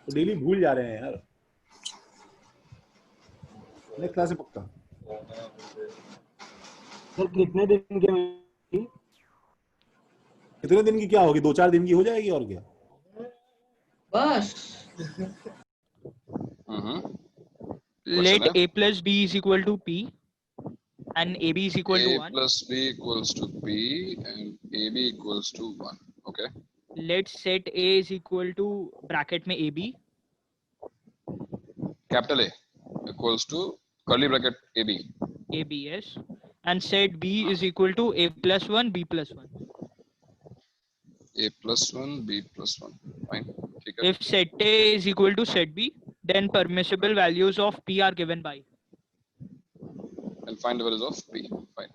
तो डेली भूल जा रहे हैं यार, नेक्स्ट क्लास से पक्का। सर कितने दिन के में? कितने दिन की क्या होगी, 2-4 दिन की हो जाएगी और क्या। बस Let a plus b is equal to p and ab is equal to A 1. plus B equals to P and AB equals to 1. Okay. Let set a is equal to bracket में ab, Capital A equals to curly bracket AB. ab yes, and set b is equal to a plus 1 b plus 1. A plus 1 B plus 1. Fine. ठीक है. If set a is equal to set b, then permissible values of p are given by. And find the values of P. Fine.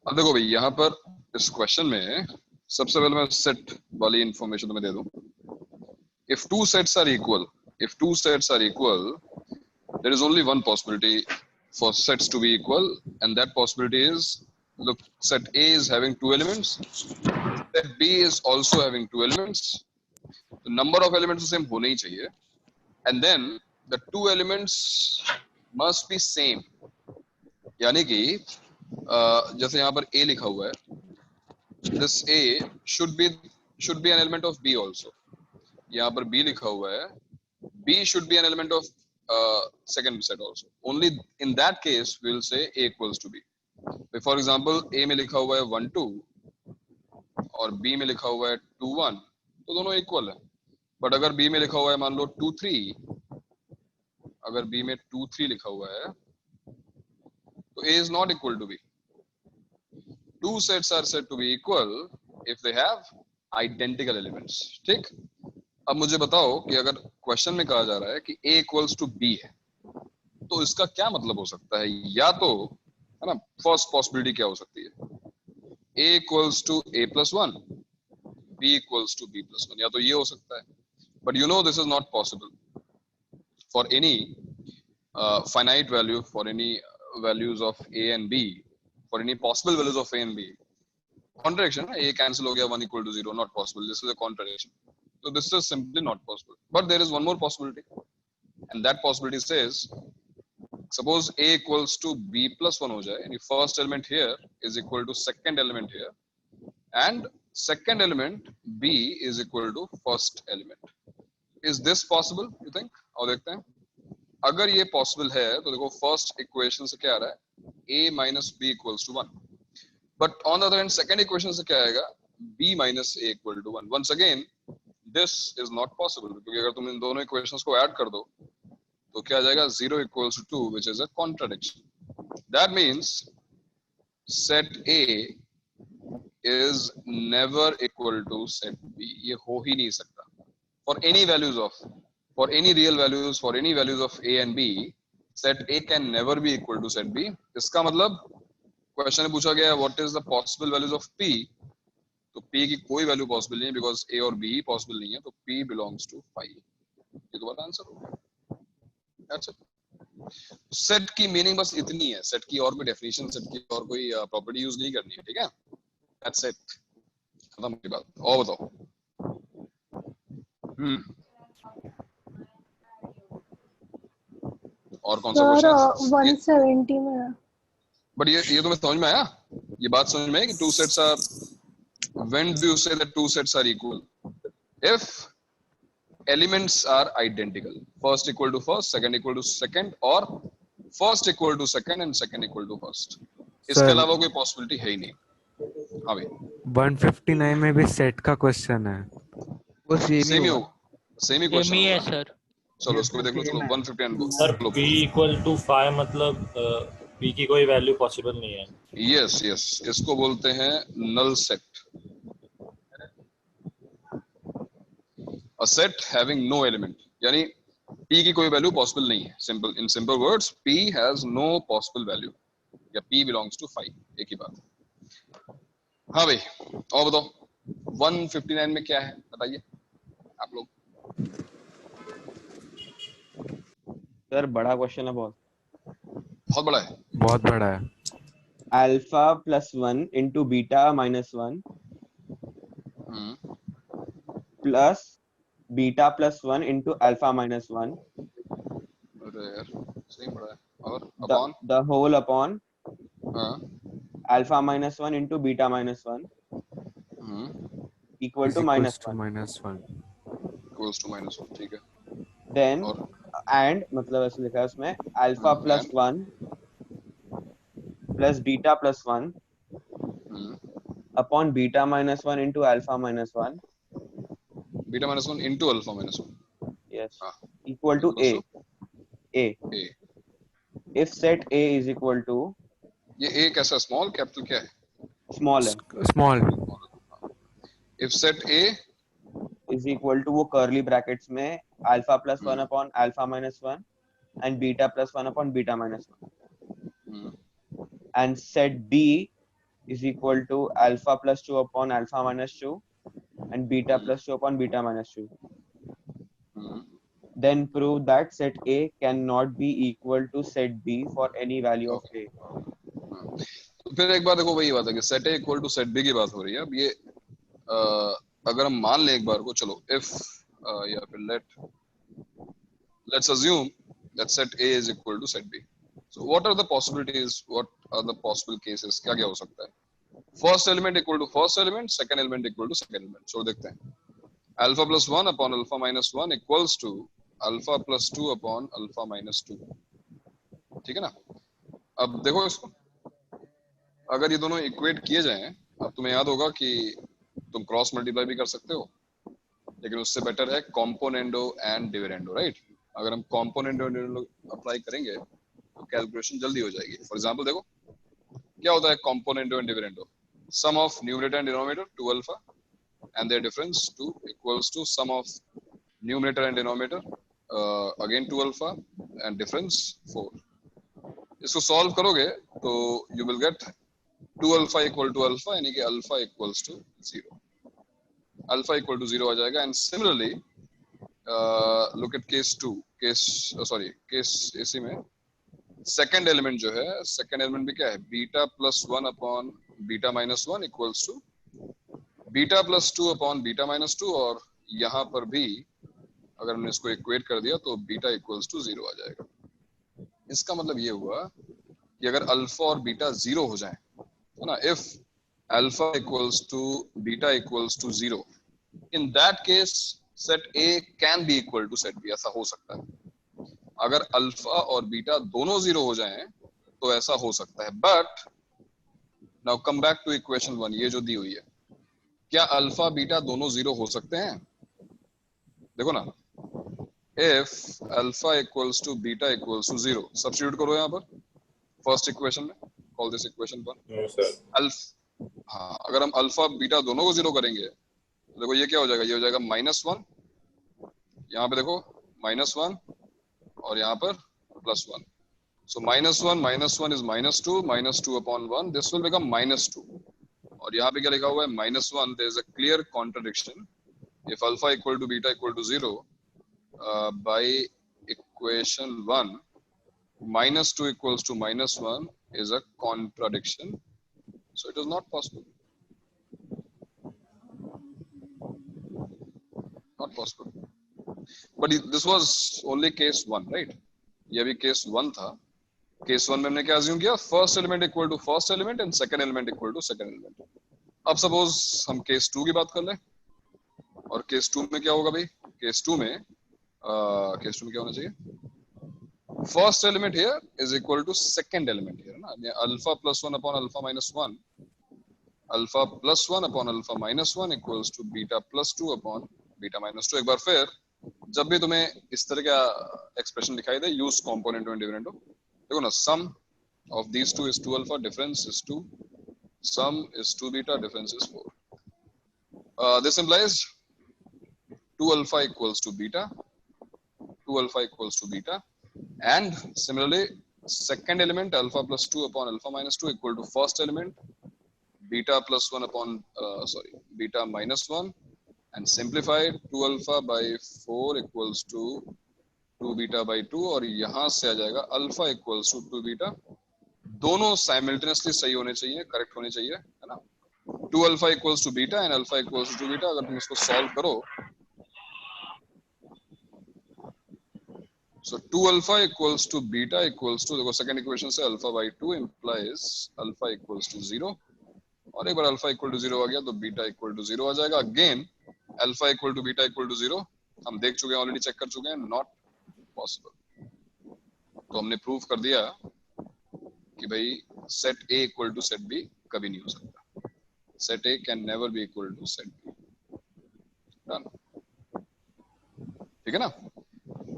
अब देखो भाई यहाँ पर इस question में सबसे पहले मैं सेट वाली इंफॉर्मेशन तुम्हें दे दूं. If two sets are equal, there is only one possibility for sets to be equal, and that possibility is, look, set A is having 2 elements, set B is also having 2 elements. The number of elements same होने ही चाहिए, and then the 2 elements must be same. यानी कि जैसे यहाँ पर A लिखा हुआ है, this A should be an element of B also. यहाँ पर B लिखा हुआ है, B should be an element of second set also. Only in that case we will say A equals to B. For example, A में लिखा हुआ है 1 2 और B में लिखा हुआ है 2 1, तो दोनों इक्वल है. बट अगर B में लिखा हुआ है मान लो 2 3, अगर B में 2 3 लिखा हुआ है तो A is not equal to B. Two sets are said to be equal if they have identical elements. ठीक. अब मुझे बताओ कि अगर क्वेश्चन में कहा जा रहा है कि A equals to B है, तो इसका क्या मतलब हो सकता है. या तो है ना, फर्स्ट पॉसिबिलिटी क्या हो सकती है, A equals to A plus 1, B equals to B plus 1, या तो ये हो सकता है. But you know this is not possible for any finite value, for any values of A and B, for any possible values of A and B. Contradiction, A cancel हो गया, 1 equal to 0, not possible. This is a contradiction. So this is simply not possible. But there is one more possibility, and that possibility says, suppose A equals to B plus 1 हो जाए, and first element here is equal to second element here, and second element B is equal to first element. Is this possible, you think? और देखते हैं. अगर ये possible है तो देखो फर्स्ट इक्वेशन से क्या आ रहा है, a minus b equals to 1. But on the other hand second equation से क्या आएगा, b minus a equal to 1. Once again this is not possible, क्योंकि अगर तुम इन दोनों इक्वेशंस को ऐड कर दो तो क्या आ जाएगा, 0 equals to 2, which is a contradiction. That means set A is never equal to set B. ये हो ही नहीं सकता. For any values of, for any real values, for any values of A and B, set A can never be equal to set B. इसका मतलब question में पूछा गया what is the possible values of P, तो P की कोई value possible नहीं है, बिकॉज A और B ही पॉसिबल नहीं है, तो P बिलोंग्स टू 5. ये तुम्हारा आंसर होगा. That's it. सेट की मीनिंग बस इतनी है, सेट की और कोई डेफिनेशन, सेट की और कोई प्रॉपर्टी यूज नहीं करनी है. ठीक है, दैट्स इट, खत्म की बात. और बताओ. और कौन सा क्वेश्चन है? 170 में. बट ये तुम्हें समझ में आया, ये बात समझ में है कि two sets are, when do you say that two sets are equal, if elements are identical, first equal to first, second equal to second, और first equal to second and second equal to first. इसके अलावा कोई possibility है ही नहीं. हाँ भाई, 159 में भी सेट का क्वेश्चन है, वो सेम ही होगा, सेम ही क्वेश्चन है होगा. सर. चलो उसको भी देख लो. चलो 159 सर p equal to 5 मतलब p की कोई वैल्यू पॉसिबल नहीं है. यस यस, इसको बोलते हैं null set. A set having no element, यानी p की कोई वैल्यू पॉसिबल नहीं है. Simple, in simple words, p has no possible value, या p बिलोंग्स टू 5. एक ही बात. हाँ भाई, और बताओ 159 में क्या है, बताइए आप लोग. सर बड़ा क्वेश्चन है, बहुत बड़ा है. बहुत बड़ा है. Alpha plus 1 into beta minus 1 plus beta plus 1 into alpha minus 1 अरे यार सही पढ़ा है। और अपॉन द होल अपॉन हाँ alpha minus 1 into beta minus 1 equal is to equals minus to 1. -1. Equals to -1 ठीक है। देन और एंड मतलब ऐसे लिखा है उसमें alpha plus and 1 plus beta plus 1 upon beta minus 1 into alpha minus 1 beta -1 into alpha -1 yes हाँ equal to equals A. to a। If set A is equal to ये a कैसा small capital क्या है? Small है Small. If set a is equal to वो curly brackets में alpha plus 1 upon alpha minus 1 and beta plus 1 upon beta minus 1 and set B is equal to alpha plus 2 upon alpha minus 2 and beta plus 2 upon beta minus 2. Then prove that set A cannot be equal to set B for any value of A. तो फिर एक बार देखो वही बात है कि set a equal to set b की बात हो रही है। अब ये अगर हम मान लें एक बार को, चलो इफ या फिर let's assume that set a is equal to set b. So what are the possibilities, what are the possible cases? क्या क्या हो सकता है? First element equal to first element, second element equal to second element. So देखते हैं। Alpha plus 1 upon alpha minus 1 equals to alpha plus 2 upon alpha minus 2। ठीक है ना? अब देखो इसको, अगर ये दोनों इक्वेट किए जाएं, अब तुम्हें याद होगा कि तुम क्रॉस मल्टीप्लाई भी कर सकते हो, लेकिन उससे बेटर है कॉम्पोनेंडो एंड डिविडेंडो, राइट? अगर हम कॉम्पोनेंडो अप्लाई करेंगे तो कैलकुलेशन जल्दी हो जाएगी। फॉर एग्जांपल देखो क्या होता है componendo and dividendo. Sum of numerator and denominator 2 alpha and their difference 2 equals to sum of numerator and denominator again 2 alpha and difference 4। इसको सॉल्व करोगे तो you will get 2 alpha equal to alpha, यानी कि alpha equals to 0, alpha equal to 0 आ जाएगा। and similarly look at case 2, case इसी में second element जो है, सेकंड एलिमेंट भी क्या है, beta plus 1 upon beta minus 1 equals to beta plus 2 upon beta minus 2, और यहाँ पर भी अगर हमने इसको इक्वेट कर दिया तो बीटा इक्वल्स टू 0 आ जाएगा। इसका मतलब ये हुआ कि अगर अल्फा और बीटा 0 हो जाए, है ना, if alpha equals to beta equals to 0, in that case set A can be equal to set B. ऐसा हो सकता है। अगर अल्फा और बीटा दोनों 0 हो जाएं तो ऐसा हो सकता है। But now come back to equation 1, ये जो दी हुई है, क्या अल्फा बीटा दोनों 0 हो सकते हैं? देखो ना, if alpha equals to beta equals to 0, substitute करो यहाँ पर फर्स्ट इक्वेशन में, कॉल दिस इक्वेशन 1। हाँ, अगर हम अल्फा बीटा दोनों को 0 करेंगे तो देखो ये क्या हो जाएगा, ये हो जाएगा -1, यहाँ पे देखो -1 और यहाँ पर +1। So -1 is -2 upon 1, this will become -2। और यहाँ पे क्या लिखा हुआ है, -1, there is a clear contradiction if alpha equal to beta equal to 0 by equation 1 -2 equals to -1 is a contradiction, so it is not possible, not possible। But this was only case 1, right? ये भी case 1 था। Case 1 में हमने क्या assume किया, first element equal to first element and second element equal to second element. अब suppose हम case 2 की बात कर लें, और केस 2 में क्या होगा भाई, केस 2 में क्या होना चाहिए, first element here is equal to second element here ना, alpha plus 1 upon alpha minus 1, alpha plus 1 upon alpha minus 1 equals to beta plus 2 upon beta minus 2। एक बार फिर जब भी तुम्हें इस तरह का एक्सप्रेशन दिखाई दे, यूज कॉम्पोनेंट एंड डिविडेंड। देखो ना, sum of these two is 2 alpha, difference is 2, sum is 2 beta, difference is 4। This implies 2 alpha equals to beta, 2 alpha equals to beta, and similarly second element alpha plus 2 upon alpha minus 2 equal to first element beta plus 1 upon beta minus 1, and simplified 2 alpha by 4 equals to 2 beta by 2, और यहां से आ जाएगा alpha equals to 2 beta. दोनों simultaneously सही होने चाहिए, correct होने चाहिए, है ना। 2 alpha equals to beta and alpha equals to 2 beta. अगर तुम इसको सॉल्व करो So 2 alpha equals to beta equals to, देखो second equation से alpha by 2 implies alpha equals to 0, और एक बार alpha equal to 0 आ गया तो beta equal to 0 आ जाएगा. Again alpha equal to beta equal to 0 हम देख चुके हैं, ऑलरेडी चेक कर चुके हैं, not possible. तो हमने प्रूव कर दिया कि भाई set A equal to set B कभी नहीं हो सकता. Set A can never be equal to set B. Done. ठीक है ना.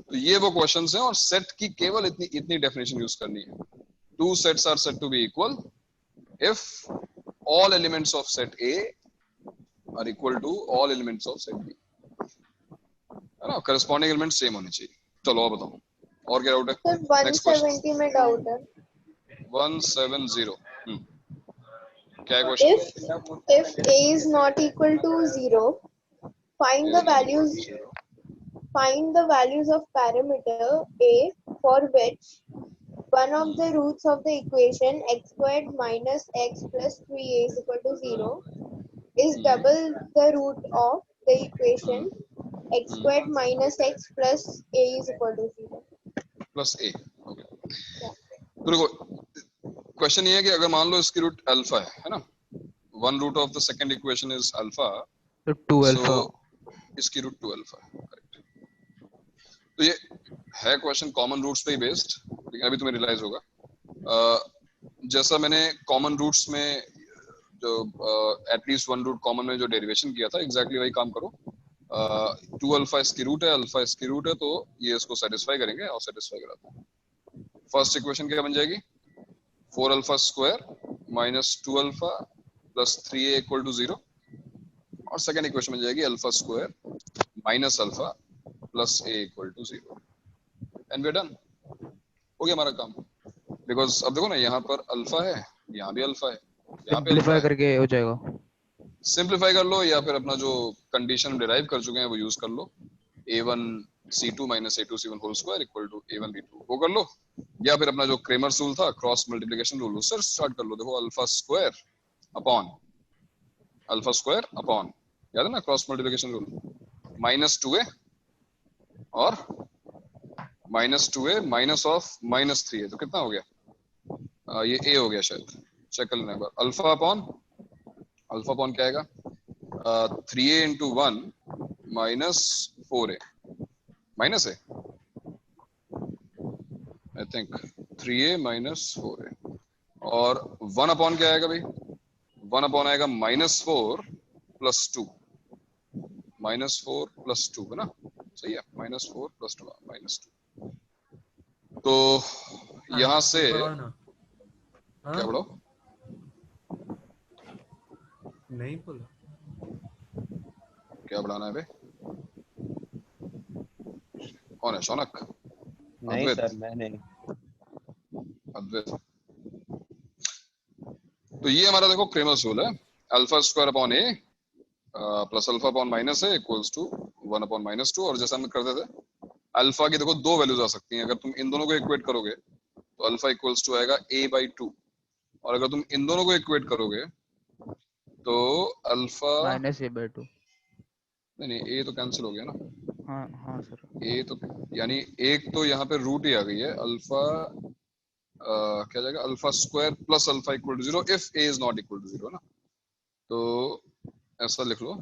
तो ये वो क्वेश्चंस हैं, और सेट की केवल इतनी डेफिनेशन यूज करनी है. Two sets are said to be equal if all elements of set A are equal to all elements of set B. है ना. करस्पॉन्डिंग एलिमेंट सेम होने चाहिए. चलो और बताओ और क्या डाउट है. सर 170 में डाउट है. 170. क्या है question. if a is not equal to 0, find the values of parameter a for which one of the roots of the equation x squared minus x plus 3a is equal to 0 is double the root of the equation x squared minus x plus a is equal to 0. Plus A. Okay. तो देखो question ये है कि अगर मान लो इसकी root alpha है ना, one root of the second equation is alpha, तो 2 अल्फा, इसकी रूट 2 अल्फा है. करेक्ट. तो ये है क्वेश्चन कॉमन रूट्स पे ही बेस्ड, लेकिन अभी तुम्हें रियलाइज होगा जैसा मैंने कॉमन रूट्स में जो एटलीस्ट वन रूट कॉमन में जो डेरिवेशन किया था, एग्जैक्टली वही काम करो. 2 अल्फा इसकी रूट है, अल्फा इसकी रूट है, तो ये इसको सेटिस्फाई करेंगे और सेटिस्फाई कराते हैं. फर्स्ट इक्वेशन क्या बन जाएगी. 4 alpha square minus 2 alpha plus 3a equal to 0, और सेकंड इक्वेशन बन जाएगी alpha square minus alpha plus a equal to 0. And we are done. हो गया हमारा काम. बिकॉज अब देखो ना, यहाँ पर अल्फा है, यहाँ भी अल्फा है, यहाँ पे सिंपलीफाई करके हो जाएगा. सिंप्लीफाई कर लो, या फिर अपना जो कंडीशन डिराइव कर चुके हैं वो यूज कर लो. a1 c2 minus a2 c1 whole square equal to a1 b2 वो कर लो, या फिर अपना जो क्रेमर्स रूल था, क्रॉस मल्टीप्लिकेशन रूल, उससे स्टार्ट कर लो. देखो अल्फा स्क्वायर अपॉन, याद है ना cross multiplication rule, minus 2a और minus 2a minus of minus 3a, तो कितना हो गया. ये a हो गया शायद, चेक कर लेना एक बार. अल्फा अपॉन क्या आएगा. 3a into 1 minus 4a minus a, I think 3a minus 4a, और 1 अपॉन क्या आएगा भाई. 1 अपॉन आएगा माइनस 4 प्लस 2, माइनस 4 प्लस 2 है ना. सही है. Minus 4 plus 2 minus 2. तो यहां से क्या बढ़ो. नहीं बोला. क्या बढ़ाना है बे. कौन है. शौनक. नहीं अद्वैत. सर मैं नहीं. अद्वैत. तो ये हमारा देखो क्रेमर्स रूल है. Alpha square upon a plus alpha upon minus a equals to 1 upon minus 2. और जैसा हम करते थे, अल्फा की देखो दो वैल्यूज आ सकती हैं. अगर तुम इन दोनों को इक्वेट करोगे तो अल्फा इक्वल्स टू आएगा a/2, और अगर तुम इन दोनों को इक्वेट करोगे तो अल्फा माइनस a/2. नहीं, a तो कैंसिल हो गया ना. हाँ सर. a तो यानी एक तो यहाँ पे रूट ही आ गई है. अल्फा क्या जाएगा. Alpha square plus alpha equal to 0 if a is not equal to 0 ना. तो ऐसा लिख लो.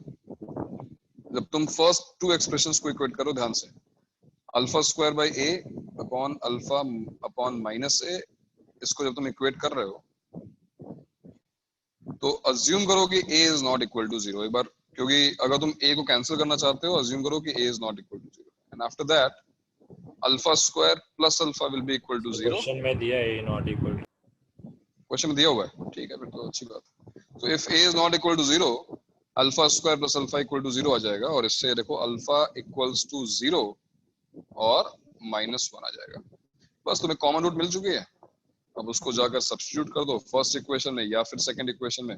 जब तुम फर्स्ट टू एक्सप्रेशंस को इक्वेट करो ध्यान से, alpha square by a upon alpha upon minus a, इसको जब तुम इक्वेट कर रहे हो तो अज्यूम करो कि a is not equal to 0 एक बार, क्योंकि अगर तुम a को कैंसिल करना चाहते हो, अज्यूम करो कि a is not equal to 0, and after that alpha square plus alpha will be equal to 0. Question में दिया है नॉट इक्वल. क्वेश्चन में दिया हुआ है. ठीक है, फिर तो अच्छी बात है. तो if a is not equal to 0, alpha square plus alpha equal to 0 आ जाएगा, और इससे देखो अल्फा इक्वल्स टू 0 और माइनस 1 आ जाएगा. बस तुम्हें कॉमन रूट मिल चुकी है. अब उसको जाकर सब्स्टिट्यूट कर दो फर्स्ट इक्वेशन में या फिर सेकंड इक्वेशन में.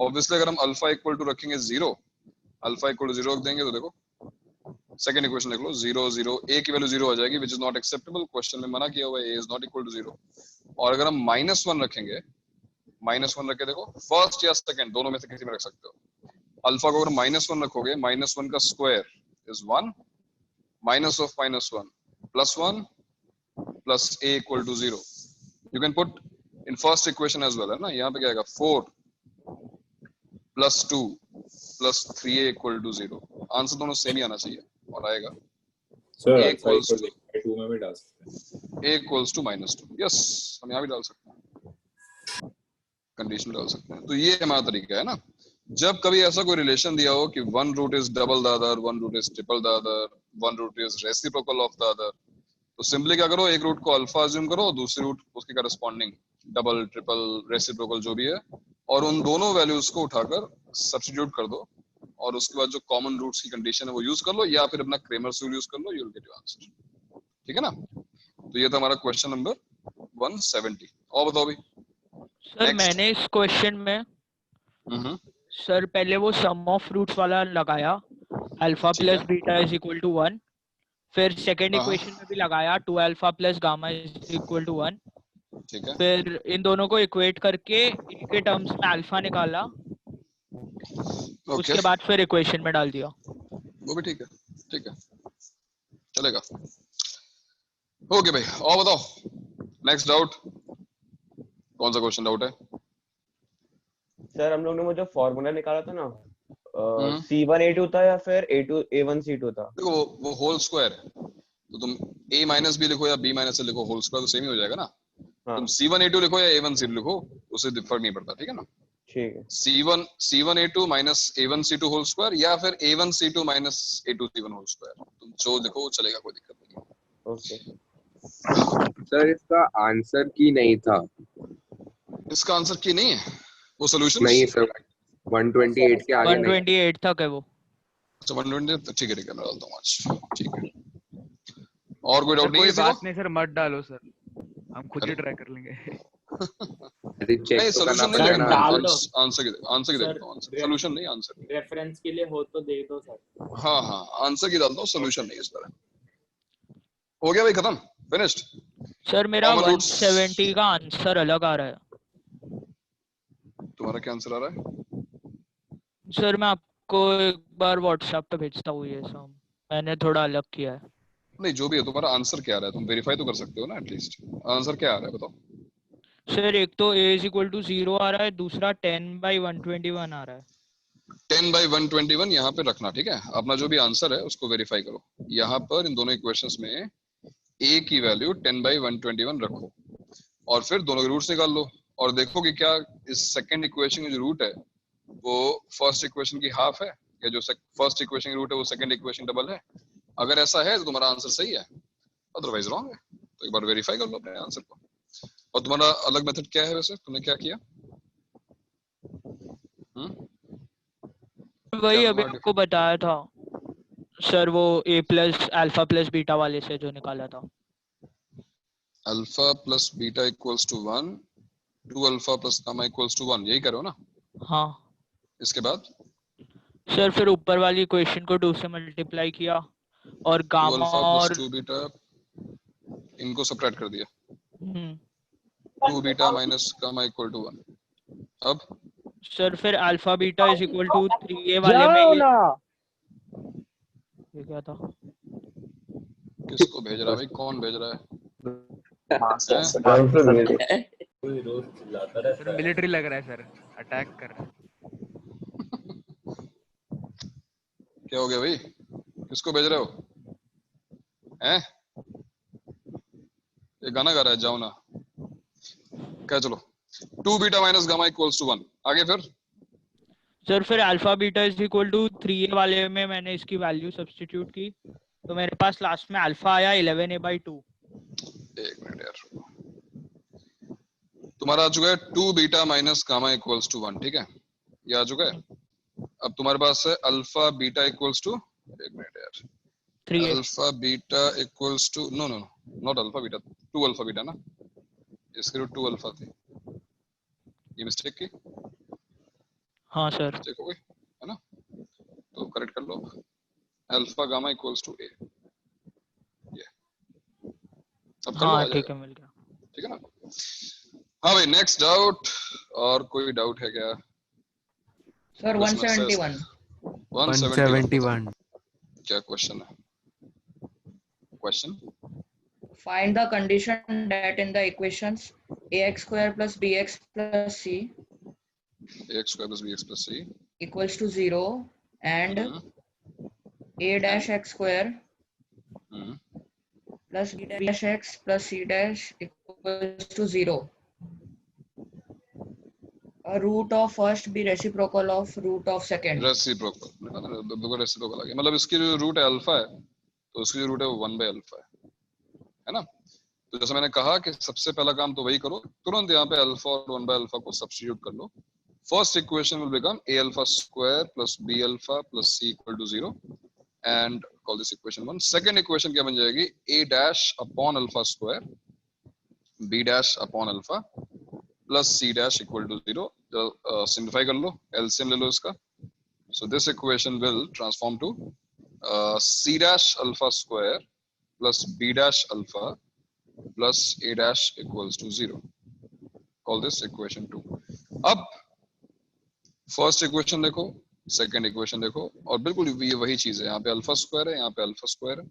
ऑब्वियसली अगर हम अल्फा इक्वल टू रखेंगे 0, अल्फा इक्वल टू 0 रख देंगे तो देखो सेकंड इक्वेशन लिख लो. 0 0 a की वैल्यू 0 आ जाएगी, which is not acceptable. Question में मना किया हुआ है a is not equal to 0. और अगर हम -1 रखेंगे, -1 रख के देखो, फर्स्ट या सेकंड दोनों में से किसी में रख सकते हो. अल्फा को अगर -1 रखोगे, -1 का square is 1, minus of -1 +1 plus a equal to 0. You can put in first equation as well, है ना? यहाँ पे क्या आएगा? 4 plus 2 plus 3a equal to 0. Answer दोनों सेम ही आना चाहिए और आएगा sir a alpha equals equal to 2 में भी डाल सकते हैं। a equals to -2. Yes, हम यहाँ भी डाल सकते हैं, कंडीशन डाल सकते हैं। तो ये हमारा तरीका है ना। जब कभी ऐसा कोई रिलेशन दिया हो कि one root is double the other, one root is triple the other, one root is reciprocal of the other, तो सिंपली क्या करो, एक रूट को अल्फा अज्यूम करो, दूसरी रूट उसके करस्पॉन्डिंग डबल, ट्रिपल, रेसिप्रोकल जो भी है, और उन दोनों वैल्यूज को उठाकर सब्स्टिट्यूट कर दो, और उसके बाद जो कॉमन रूट्स की कंडीशन है वो यूज कर लो, या फिर अपना क्रेमर्स रूल यूज कर लो, you will get your answer. ठीक है ना? तो ये था हमारा क्वेश्चन नंबर 170। और बताओ भाई। Sir Next. मैंने इस क्वेश्चन में सर पहले वो सम ऑफ रूट्स वाला लगाया, अल्फा ठीक प्लस है। Beta is equal to 1। फिर सेकेंड हाँ। इक्वेशन में भी लगाया 2 alpha plus gamma is equal to 1। ठीक है। फिर इन दोनों को इक्वेट करके इनके टर्म्स में अल्फा निकाला, ओके, उसके बाद फिर इक्वेशन में डाल दिया। वो भी ठीक है, ठीक है, चलेगा। ओके भाई, और बताओ नेक्स्ट डाउट, कौन सा क्वेश्चन डाउट है? सर हम लोग ने वो जो फॉर्मूला निकाला था ना, C1A2 था या फिर A1C2 था? देखो वो होल स्क्वायर है, तो तुम a माइनस बी लिखो या b माइनस लिखो, होल स्क्वायर तो सेम ही हो जाएगा ना। हाँ। तुम C1A2 लिखो या A1C2 लिखो, उससे फर्क नहीं पड़ता। ठीक है ना? ठीक है। C1A2 minus A1C2 whole square, या फिर A1C2 minus A2C1 whole square, तुम जो लिखो वो चलेगा, कोई दिक्कत नहीं है। ओके सर इसका आंसर की नहीं था। इसका आंसर की नहीं है, वो सोल्यूशन नहीं सर, 128 के आगे नहीं। 128 तक है वो। अच्छा 120, ठीक है, मैं डालता हूँ आज। ठीक है, और कोई डाउट नहीं कोई है? बात नहीं सर, मत डालो सर, हम खुद ही ट्राई कर लेंगे। नहीं, सोल्यूशन नहीं लेना, आंसर की देखता हूँ, सोल्यूशन नहीं, आंसर रेफरेंस के लिए हो तो दे दो सर। हाँ हाँ, आंसर की डालता हूँ, सोल्यूशन नहीं इस बार। हो गया भाई, खत्म, फिनिश्ड। सर मेरा 170 का आंसर अलग आ रहा है। तुम्हारा क्या आंसर आ रहा है? सर मैं आपको एक बार व्हाट्सएप पे भेजता हूँ, ये सब मैंने थोड़ा अलग किया है। नहीं, जो भी है, तुम्हारा आंसर क्या आ रहा है, तुम वेरीफाई तो कर सकते हो ना एटलीस्ट। आंसर क्या आ रहा है बताओ। सर एक तो a इज इक्वल टू 0 आ रहा है, दूसरा 10/121 आ रहा है। 10/121 यहाँ पे रखना, ठीक है? अपना जो भी आंसर है उसको वेरीफाई करो। यहाँ पर इन दोनों इक्वेशंस में a की वैल्यू 10/121 रखो, और फिर दोनों के रूट्स निकाल लो, और देखो कि क्या इस सेकंड इक्वेशन की जो रूट है वो फर्स्ट इक्वेशन की हाफ है, या जो फर्स्ट इक्वेशन की रूट है वो सेकंड इक्वेशन डबल है। अगर ऐसा है तो तुम्हारा आंसर सही है, अदरवाइज रॉन्ग है। तो एक बार वेरीफाई कर लो अपने आंसर को। और तुम्हारा अलग मेथड क्या है वैसे, तुमने क्या किया? वही अभी आपको बताया था सर, वो a plus alpha plus beta वाले से जो निकाला था। Alpha plus beta equals to 1, 2 alpha plus gamma equals to 1, यही करो ना? हाँ। इसके बाद सर फिर ऊपर वाली इक्वेशन को 2 से मल्टीप्लाई किया, और गामा और 2 बीटा इनको सबट्रैक्ट कर दिया। 2 beta minus gamma equal to 1। अब सर फिर alpha beta is equal to 3a वाले में ये क्या था? किसको भेज रहा है भाई, कौन भेज रहा है? कोई रोज चिल्लाता रहता है। मिलिट्री लग रहा है सर, अटैक कर रहा है। क्या हो गया भाई, किसको भेज रहे हो? हैं? ये गाना गा रहा है, जाओ ना। क्या, चलो 2 beta minus gamma equals to 1, आगे फिर? सर फिर alpha beta is equal to 3a वाले में मैंने इसकी वैल्यू सब्स्टिट्यूट की, तो मेरे पास लास्ट में अल्फा आया 11a/2। एक मिनट यार, तुम्हारा आ चुका है 2 beta minus gamma equals to 1, ठीक है? ये आ चुका है। अब तुम्हारे पास है अल्फा बीटा इक्वल्स टू, एक मिनट यार, 3a। Alpha beta equals to, no no not alpha beta, 2 alpha beta ना, इसकी रूट 2 अल्फा थी, ये मिस्टेक की। हाँ सर, मिस्टेक हो गई है ना, तो करेक्ट कर लो। Alpha gamma equals to a, ये अब कर लो, आ हाँ ठीक जाएगा, है, मिल गया। ठीक है ना? हाँ भाई, नेक्स्ट डाउट, और कोई डाउट है क्या? सर 171 171 क्या क्वेश्चन है? Question Find the condition that in the equations ax square plus bx plus c ax square plus bx plus c equals to 0 and a dash x square plus b dash x plus c dash equals to 0. A root of first be reciprocal of root of second. Reciprocal देखो reciprocal आ गया मतलब इसकी जो root है alpha है तो उसकी जो रूट है वो 1 बाय अल्फा है ना। तो जैसे मैंने कहा कि सबसे पहला काम तो वही करो, तुरंत यहाँ पे अल्फा और 1 बाय अल्फा को सब्स्टिट्यूट कर लो। First equation will become a alpha square plus b alpha plus c equal to 0 and call this equation 1. Second equation क्या बन जाएगी a dash upon alpha square b dash upon alpha plus c dash equal to 0. Simplify कर लो, LCM ले लो इसका। So this equation will transform to c dash alpha square plus b dash alpha plus a dash equals to 0. Call this equation 2. अब first equation देखो, second equation देखो और बिल्कुल ये वही चीज है। यहाँ पे अल्फा स्क्वायर है, यहाँ पे अल्फा स्क्वायर है,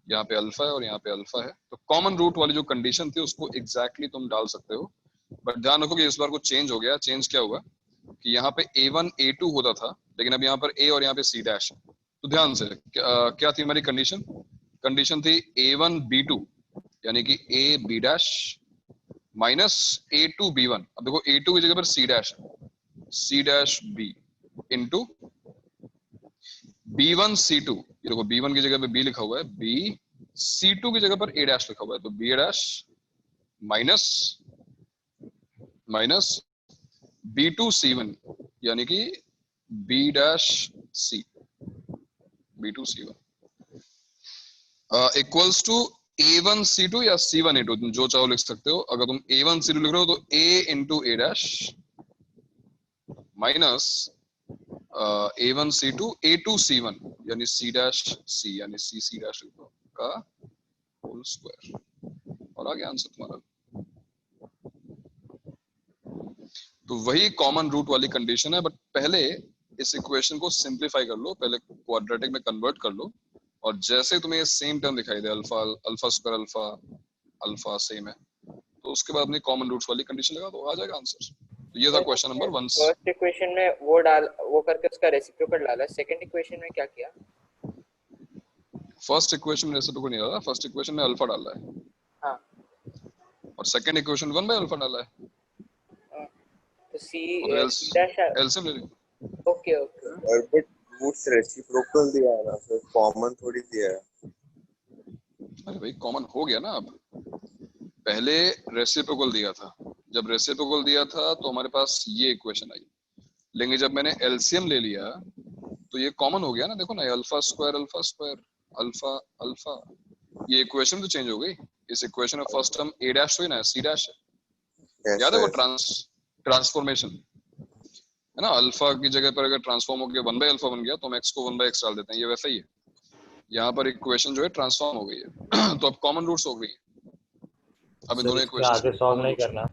यहाँ पे अल्फा है और यहाँ पे अल्फा है। तो कॉमन रूट वाली जो कंडीशन थी उसको एग्जैक्टली तुम डाल सकते हो, बट ध्यान रखो कि इस बार कुछ चेंज हो गया। चेंज क्या हुआ कि यहाँ पे a1 a2 होता था लेकिन अब यहाँ पर a और यहाँ पे c डैश है। तो ध्यान से क्या थी हमारी कंडीशन? कंडीशन थी a1 b2 यानी कि a b dash minus a2 b1। अब देखो a2 की जगह पर c डैश है, c dash b into b1 c2। ये देखो b1 की जगह पे b लिखा हुआ है, b c2 की जगह पर a डैश लिखा हुआ है, तो b dash minus minus b2 c1 यानी कि b dash c b2 c1 equals to a1 c2 या c1 a2, तुम जो चाहो लिख सकते हो। अगर तुम a1 c2 लिख रहे हो तो a into a dash minus a1 c2 a2 c1 यानी c डैश c यानी c डैश का होल स्क्वायर और आ गया आंसर तुम्हारा। तो वही कॉमन रूट वाली कंडीशन है, बट पहले इस इक्वेशन को सिंप्लीफाई कर लो, पहले क्वाड्रेटिक में कन्वर्ट कर लो और जैसे तुम्हें सेम टर्म दिखाई दे alpha alpha square alpha alpha same है तो उसके बाद अपनी कॉमन रूट्स वाली कंडीशन लगा तो आ जाएगा आंसर। तो ये था क्वेश्चन नंबर 1। फर्स्ट इक्वेशन में वो करके उसका रेसिप्रोकल डाला, सेकंड इक्वेशन में क्या किया? फर्स्ट इक्वेशन में रेसिप्रोकल नहीं डाला, फर्स्ट इक्वेशन में अल्फा डाला है। हाँ। और सेकंड इक्वेशन 1 बाय अल्फा डाला है। तो c डैश एलसीएम ले लो। Okay okay. और बट रूट्स रेसिप्रोकल दिया है ना, फिर कॉमन थोड़ी दिया है। अरे भाई कॉमन हो गया ना। अब पहले रेसिप्रोकल दिया था, जब रेसिप्रोकल दिया था तो हमारे पास ये इक्वेशन आई, लेकिन जब मैंने एलसीएम ले लिया तो ये कॉमन हो गया ना। देखो ना अल्फा स्क्वायर अल्फा अल्फा, ये इक्वेशन तो चेंज हो गई। इस इक्वेशन में फर्स्ट टर्म a डैश हुई ना, c डैश है। याद है वो ट्रांसफॉर्मेशन है ना, अल्फा की जगह पर अगर ट्रांसफॉर्म होकर 1 बाय अल्फा बन गया तो हम x को 1 बाय x डाल देते हैं, ये वैसा ही है। यहाँ पर इक्वेशन जो है ट्रांसफॉर्म हो गई है तो अब कॉमन रूट्स हो गई। अब इन दोनों इक्वेशन आगे सॉल्व नहीं करना,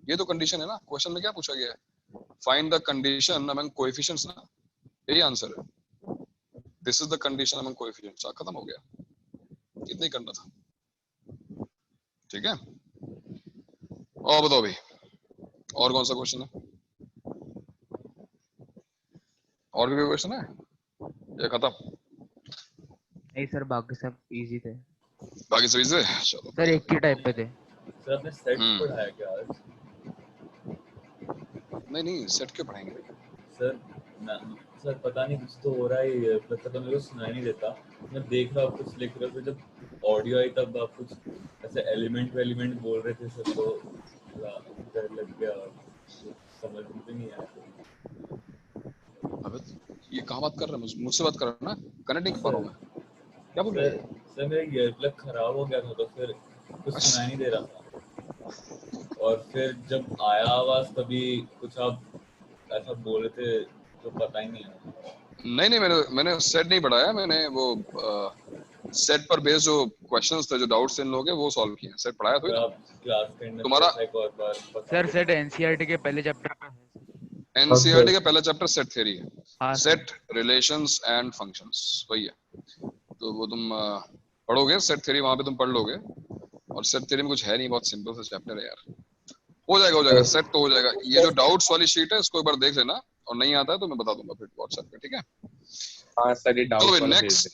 ये तो कंडीशन है ना। क्वेश्चन में क्या पूछा गया है? Find the condition among coefficients ना, यही आंसर है। This is the condition among coefficients. खत्म हो गया, इतना ही करना था। ठीक है, और बताओ भाई और कौन सा क्वेश्चन है? और भी कोई क्वेश्चन है या खत्म? नहीं सर, बाकी सब इजी थे। बाकी सब इजी है। चलो सर एक ही टाइप पे थे। सर आपने सेट पढ़ाया क्या आज? नहीं सेट क्यों पढ़ाएंगे सर सर पता नहीं कुछ तो हो रहा है, पता तो मेरे को सुनाई नहीं देता। मैं देख रहा हूँ कुछ लिख रहे थे, जब ऑडियो आई तब आप कुछ ऐसे एलिमेंट बोल रहे थे सर, तो डर लग गया, समझ में नहीं आया। अबे ये कहाँ बात कर रहा है? मुझसे बात कर रहा है ना, कनेक्ट नहीं कर पा रहा हूँ मैं। क्या बोल रहे हैं? सर मेरा ईयर प्लग खराब हो गया था तो फिर कुछ सुनाई नहीं दे रहा था, और फिर जब आया आवाज तभी कुछ आप ऐसा बोल रहे थे जो पता ही नहीं है। नहीं मैंने सेट नहीं पढ़ाया, मैंने वो सेट पर बेस्ड जो क्वेश्चंस थे, जो डाउट्स इन लोगों के, वो सॉल्व किए। सेट पढ़ाया तो क्लास के अंदर तुम्हारा एक और बार सर सेट एनसीईआरटी के पहले चैप्टर पे है। एनसीईआरटी का पहला चैप्टर सेट थ्योरी है। सेट रिलेशंस एंड फंक्शंस वही है। तो वो तुम पढ़ोगे सेट थ्योरी, वहां पे तुम पढ़ लोगे, और सेट थ्योरी में कुछ है नहीं, बहुत सिंपल सा चैप्टर है यार, हो जाएगा सेट तो हो जाएगा। ये जो डाउट्स वाली शीट है इसको एक बार देख लेना, और नहीं आता है तो मैं बता दूंगा फिर व्हाट्सएप पे, ठीक है? हाँ सर ये डाउट वाला भेज नेक्स्ट,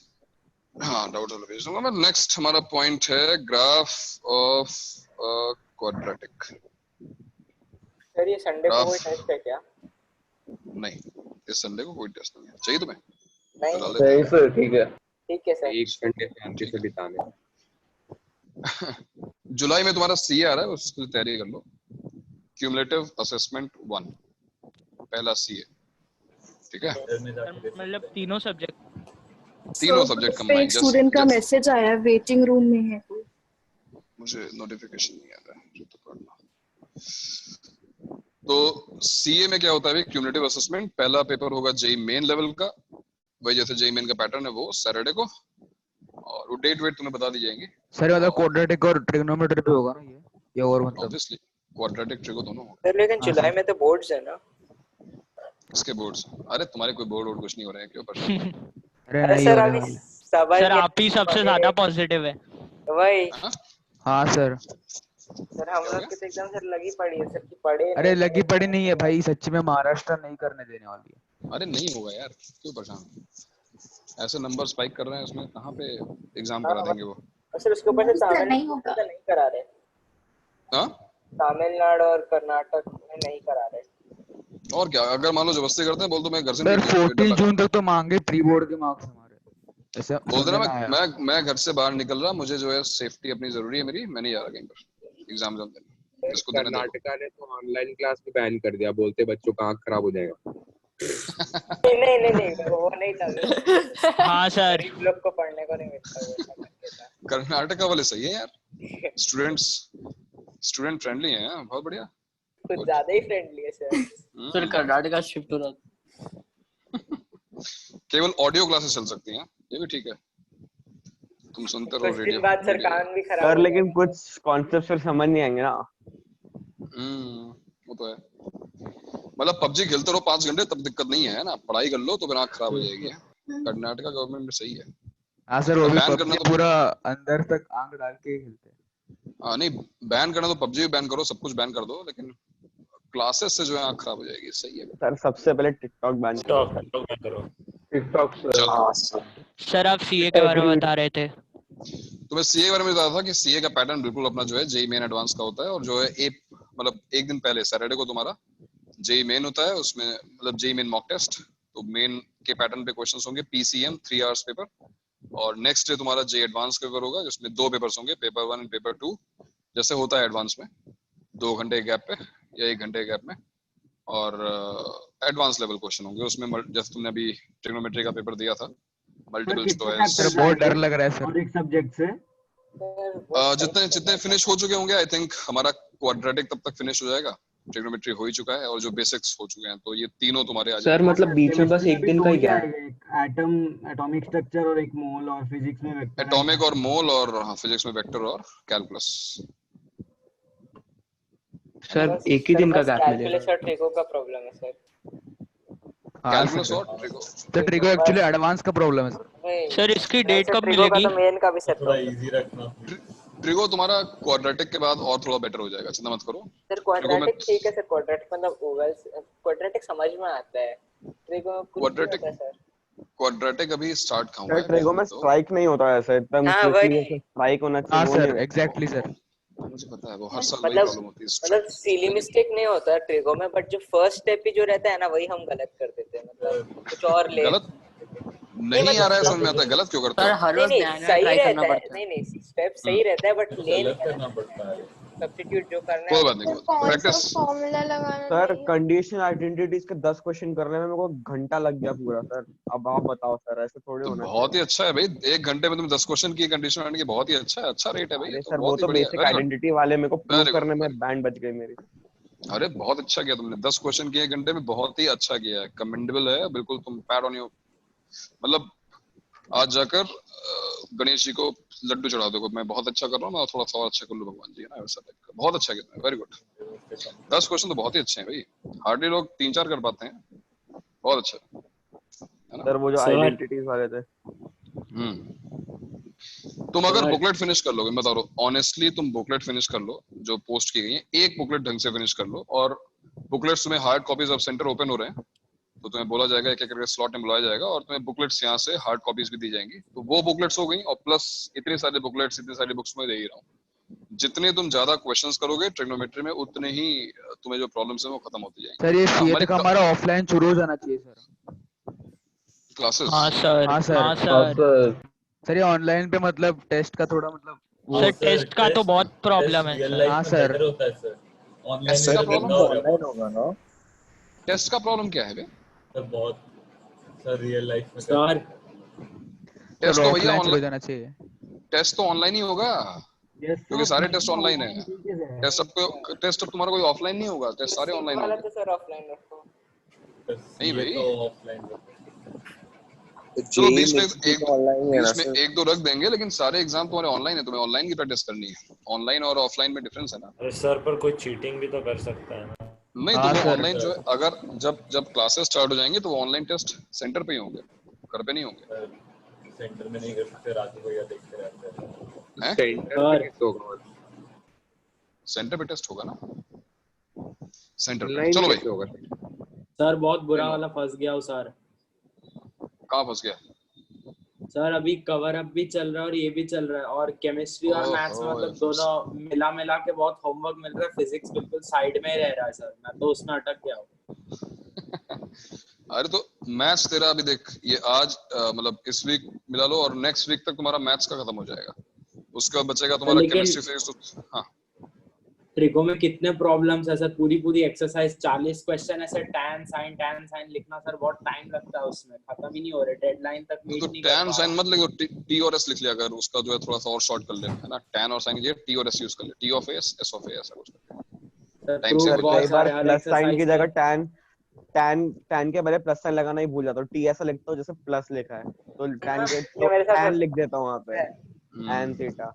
हाँ डाउट वाला भेज दूंगा मैं। नेक्स्ट हमारा पॉइंट है ग्राफ ऑफ क्वाड्रेटिक। सर ये संडे को कोई टेस्ट है क्या? नहीं, इस संडे को कोई टेस्ट नहीं है, चाहिए तुम्हें? नहीं सही सर, ठीक है सर, एक घंटे शांति से बिताने। जुलाई में तुम्हारा सीए आ रहा है, उसकी तैयारी कर लो। क्यूमुलेटिव असेसमेंट 1 पहला सीए, ठीक है? मतलब तीनों सब्जेक्ट एक स्टूडेंट का मैसेज आया है, वेटिंग रूम में है कोई। मुझे नोटिफिकेशन नहीं आ रहा है तो पढ़ना। तो सीए में क्या होता है, क्यूमुलेटिव असेसमेंट, पहला पेपर होगा जेई मेन लेवल का, वही जैसे जेई मेन का पैटर्न है वो सैटरडे को, और वो डेट वेट तुम्हें बता दी जाएंगी। सर मतलब क्वाड्रेटिक और ट्रिग्नोमेट्री पे होगा ना ये और मतलब ऑब्वियसली क्वाड्रेटिक ट्रिगो दोनों होगा। सर लेकिन जुलाई में तो बोर्ड्स है ना? किसके बोर्ड्स? अरे तुम्हारे कोई बोर्ड और कुछ नहीं हो रहे हैं, क्यों परेशान? अरे सर अभी सर आप ही सबसे ज्यादा पॉजिटिव है। वही हाँ सर हम लोग की तो एकदम सर लगी पड़ी है सर की पढ़े। अरे लगी पड़ी नहीं है भाई, सच्ची में महाराष्ट्र नहीं करने देने वाली है। अरे नहीं होगा यार, क्यों परेशान? ऐसे नंबर स्पाइक कर रहे हैं, उसमें कहाँ पे एग्जाम करा देंगे वो? सर उसके ऊपर से तमिलनाडु में नहीं करा रहे। हाँ तमिलनाडु और कर्नाटक में नहीं करा रहे। और क्या, अगर मान लो जबरदस्ती करते हैं, बोल दो मैं घर से सर 14 जून तक तो मांगे प्री बोर्ड के मार्क्स हमारे, ऐसे बोल देना मैं घर से बाहर निकल रहा, मुझे जो है सेफ्टी अपनी जरूरी है मेरी, मैं नहीं जा रहा कहीं पर एग्जाम देने। इसको देने दो। कर्नाटका ने तो ऑनलाइन क्लास भी बैन कर दिया, बोलते बच्चों का आंख खराब हो जाएगा। नहीं वो नहीं था। हाँ सर, लोग को पढ़ने को नहीं मिलता। कर्नाटका वाले सही है यार, स्टूडेंट फ्रेंडली है, बहुत बढ़िया, कुछ ज्यादा ही फ्रेंडली है सर। सर कर्नाटका शिफ्ट हो रहा। केवल ऑडियो क्लासेस चल सकती हैं, ये भी ठीक है, तुम सुनते रहो कुछ दिन रेडियो। बाद सर कान भी खराब सर लेकिन कुछ कॉन्सेप्ट फिर समझ नहीं आएंगे ना। वो तो है, मतलब पबजी खेलते रहो 5 घंटे तब दिक्कत नहीं है ना, पढ़ाई कर लो तो फिर आंख खराब हो जाएगी। कर्नाटका गवर्नमेंट में सही है। हाँ सर वो भी बैन करना तो पूरा अंदर तक आंख डाल के खेलते हैं। हाँ नहीं, बैन करना तो पबजी भी बैन करो, सब कुछ बैन कर दो, लेकिन क्लासेस से जो है आंख खराब हो जाएगी। सही है सर, सबसे पहले टिकटॉक बैन करो। टिकटॉक सर आप सीए के बारे में बता रहे थे। तो मैं सीए के बारे में बता रहा था कि सीए का पैटर्न बिल्कुल अपना जो है जेई मेन एडवांस का होता है, और जो है मतलब एक दिन पहले सैटरडे को तुम्हारा जेई मेन होता है, उसमें मतलब जेई मेन मॉक टेस्ट, तो मेन के पैटर्न पे क्वेश्चंस होंगे, पीसीएम 3 आवर्स पेपर, और नेक्स्ट डे तुम्हारा जेई एडवांस पेपर होगा जिसमें 2 पेपर्स होंगे, पेपर 1 एंड पेपर 2, जैसे होता है एडवांस में 2 घंटे गैप पे या 1 घंटे गैप में, और एडवांस लेवल क्वेश्चन होंगे उसमें, जैसे तुमने अभी ट्रिग्नोमेट्री का पेपर दिया था, मल्टीपल चॉइस। बहुत डर लग रहा है सर। एक सब्जेक्ट से जितने फिनिश हो चुके होंगे, आई थिंक हमारा क्वाड्रेटिक तब तक फिनिश हो जाएगा, ट्रिग्नोमेट्री हो ही चुका है, और जो बेसिक्स हो चुके हैं, तो ये तीनों तुम्हारे आ सर मतलब बीच में बस एक दिन का ही गैप है। एटॉमिक स्ट्रक्चर और एक मोल, और फिजिक्स में वेक्टर। एटॉमिक और मोल, और हाँ फिजिक्स में वेक्टर और कैलकुलस। सर एक ही दिन का गैप मिलेगा। कैलकुलस और ट्रिगो का प्रॉब्लम है सर। कैलकुलस और ट्रिगो, तो ट्रिगो एक्चुअली एडवांस का प्रॉब्लम है सर। सर इसकी डेट कब ट्रिगो मिलेगी? का तो मेन का भी सर थोड़ा इजी रखना। ट्रिगो तुम्हारा क्वाड्रेटिक के बाद और थोड़ा बेटर हो जाएगा, चिंता मत करो। सर क्वाड्रेटिक ठीक है सर, क्वाड्रेटिक मतलब ओवल्स, क्वाड्रेटिक समझ में आता है, ट्रिगो में कुछ नहीं होता सर। क्वाड्रेटिक अभी स्टार्ट कहाँ हुआ है? ट्रिगो में स्ट्राइक नहीं होता है सर, एकदम स्ट्राइक होना चाहिए। हाँ सर एग्जैक्टली सर, मुझे पता है, वो हर साल वही प्रॉब्लम होती है। मतलब सिली मिस्टेक नहीं होता है ट्रिगो में, बट जो फर्स्ट स्टेप ही जो रहता है ना, वही हम गलत कर देते हैं, मतलब कुछ और ले गलत नहीं आ रहा है, समझ में आता है, गलत क्यों करते हो? हर रोज नया नया ट्राई करना पड़ता है। नहीं स्टेप सही रहता है, बट लेन गलत करना पड़ता है। सब्स्टिट्यूट जो करना कोई है। बात नहीं, प्रैक्टिस। फॉर्मूला लगाना सर कंडीशनल आइडेंटिटीज के 10 क्वेश्चन करने में मेरे को घंटा लग गया पूरा सर। अब आप बताओ सर, ऐसे थोड़ी होना बहुत ही अच्छा है भाई, 1 घंटे में तुम 10 क्वेश्चन की कंडीशन आने की, बहुत ही अच्छा है, अच्छा रेट है भाई। सर वो तो बेसिक आइडेंटिटी वाले मेरे को प्रूव करने में बैंड बच गई मेरी। अरे बहुत अच्छा किया तुमने, 10 क्वेश्चन किए 1 घंटे में, बहुत ही अच्छा किया है, कमेंडेबल है बिल्कुल। तुम पैड ऑन योर, मतलब आज जाकर गणेश जी को लड्डू चढ़ा दो, मैं बहुत अच्छा कर रहा हूँ, मैं थोड़ा सा और अच्छा कर लूँ भगवान जी, है ना, वैसा टाइप का। बहुत अच्छा किया, वेरी गुड। 10 क्वेश्चन तो बहुत ही अच्छे हैं भाई, हार्डली लोग 3-4 कर पाते हैं, बहुत अच्छा है ना? सर वो जो आइडेंटिटीज वाले थे। तुम अगर बुकलेट फिनिश कर लोगे, मैं बता रहा हूँ ऑनेस्टली, तुम बुकलेट फिनिश कर लो जो पोस्ट की गई है, एक बुकलेट ढंग से फिनिश कर लो, और बुकलेट्स तुम्हें hard copies of centre open हो रहे हैं तो तुम्हें बोला जाएगा, एक एक करके स्लॉट में बुलाया जाएगा और तुम्हें बुकलेट्स यहाँ से हार्ड कॉपीज भी दी जाएंगी। तो वो बुकलेट्स हो गई, और प्लस इतने सारे बुकलेट्स, इतनी सारी बुक्स में दे ही रहा हूँ। जितने तुम ज्यादा क्वेश्चंस करोगे ट्रिग्नोमेट्री में, उतने ही तुम्हें जो प्रॉब्लम्स हैं वो खत्म होती जाएंगी। सर ये सीए तक हमारा ऑफलाइन शुरू हो जाना चाहिए सर, क्लासेस। हाँ सर, हाँ सर, हाँ सर। सर ये ऑनलाइन पे मतलब टेस्ट का थोड़ा मतलब सर टेस्ट का तो बहुत प्रॉब्लम है सर। हाँ सर, होता है सर, टेस्ट का प्रॉब्लम ऑनलाइन होगा ना? टेस्ट का प्रॉब्लम क्या है बे? सर बहुत सर रियल लाइफ में सर टेस्ट तो भैया ऑनलाइन हो जाना चाहिए। टेस्ट तो ऑनलाइन ही होगा क्योंकि सारे टेस्ट ऑनलाइन है। टेस्ट सबको, टेस्ट अब तुम्हारा कोई ऑफलाइन नहीं होगा, टेस्ट सारे ऑनलाइन होंगे। तो सर ऑफलाइन रखो। नहीं भाई, तो ऑफलाइन चलो बीच में एक दो रख देंगे, लेकिन सारे एग्जाम तुम्हारे ऑनलाइन है, तुम्हें ऑनलाइन की प्रैक्टिस करनी है। ऑनलाइन और ऑफलाइन में डिफरेंस है ना। अरे सर पर कोई चीटिंग भी तो कर सकता है ना। नहीं तो वो ऑनलाइन जो है, अगर जब क्लासेस स्टार्ट हो जाएंगे तो वो ऑनलाइन टेस्ट सेंटर पे ही होंगे, घर पे नहीं होंगे। सेंटर में नहीं कर सकते, रात को या देखते रहते हैं। सेंटर पे टेस्ट होगा ना, सेंटर पे। चलो भाई सर बहुत बुरा वाला फंस गया हूँ सर। कहाँ फंस गया सर? अभी कवर अप भी चल रहा है और ये भी चल रहा है, और केमिस्ट्री और मैथ्स में मतलब दोनों मिला के बहुत होमवर्क मिल रहा है। फिजिक्स बिल्कुल साइड में ही रह रहा है सर, मैं तो उसमें अटक गया हूँ। अरे तो मैथ्स तेरा अभी देख, ये आज मतलब इस वीक मिला लो और नेक्स्ट वीक तक तुम्हारा मैथ्स का खत्म हो जाएगा, उसके बाद बचेगा तुम्हारा केमिस्ट्री फिजिक्स। हाँ ट्रिको में कितने प्रॉब्लम्स है सर, पूरी एक्सरसाइज 40 क्वेश्चन ऐसे टैन साइन लिखना सर, बहुत टाइम लगता है उसमें, खत्म ही नहीं हो रहे, डेडलाइन तक मीट नहीं कर पा रहा। टैन साइन मत लिखो, टी और एस लिख लिया कर, उसका जो है थोड़ा सा और शॉर्ट कर ले, है ना। टैन और साइन की जगह टी और एस यूज कर ले, T of S, S of A, ऐसा कुछ टाइम से। कई बार प्लस साइन की जगह टैन के बजाय प्लस साइन लगाना ही भूल जाता हूँ, टी ऐसा लिखता हूँ जैसे प्लस लिखा है, तो टैन लिख देता हूँ वहाँ पे, टैन थीटा।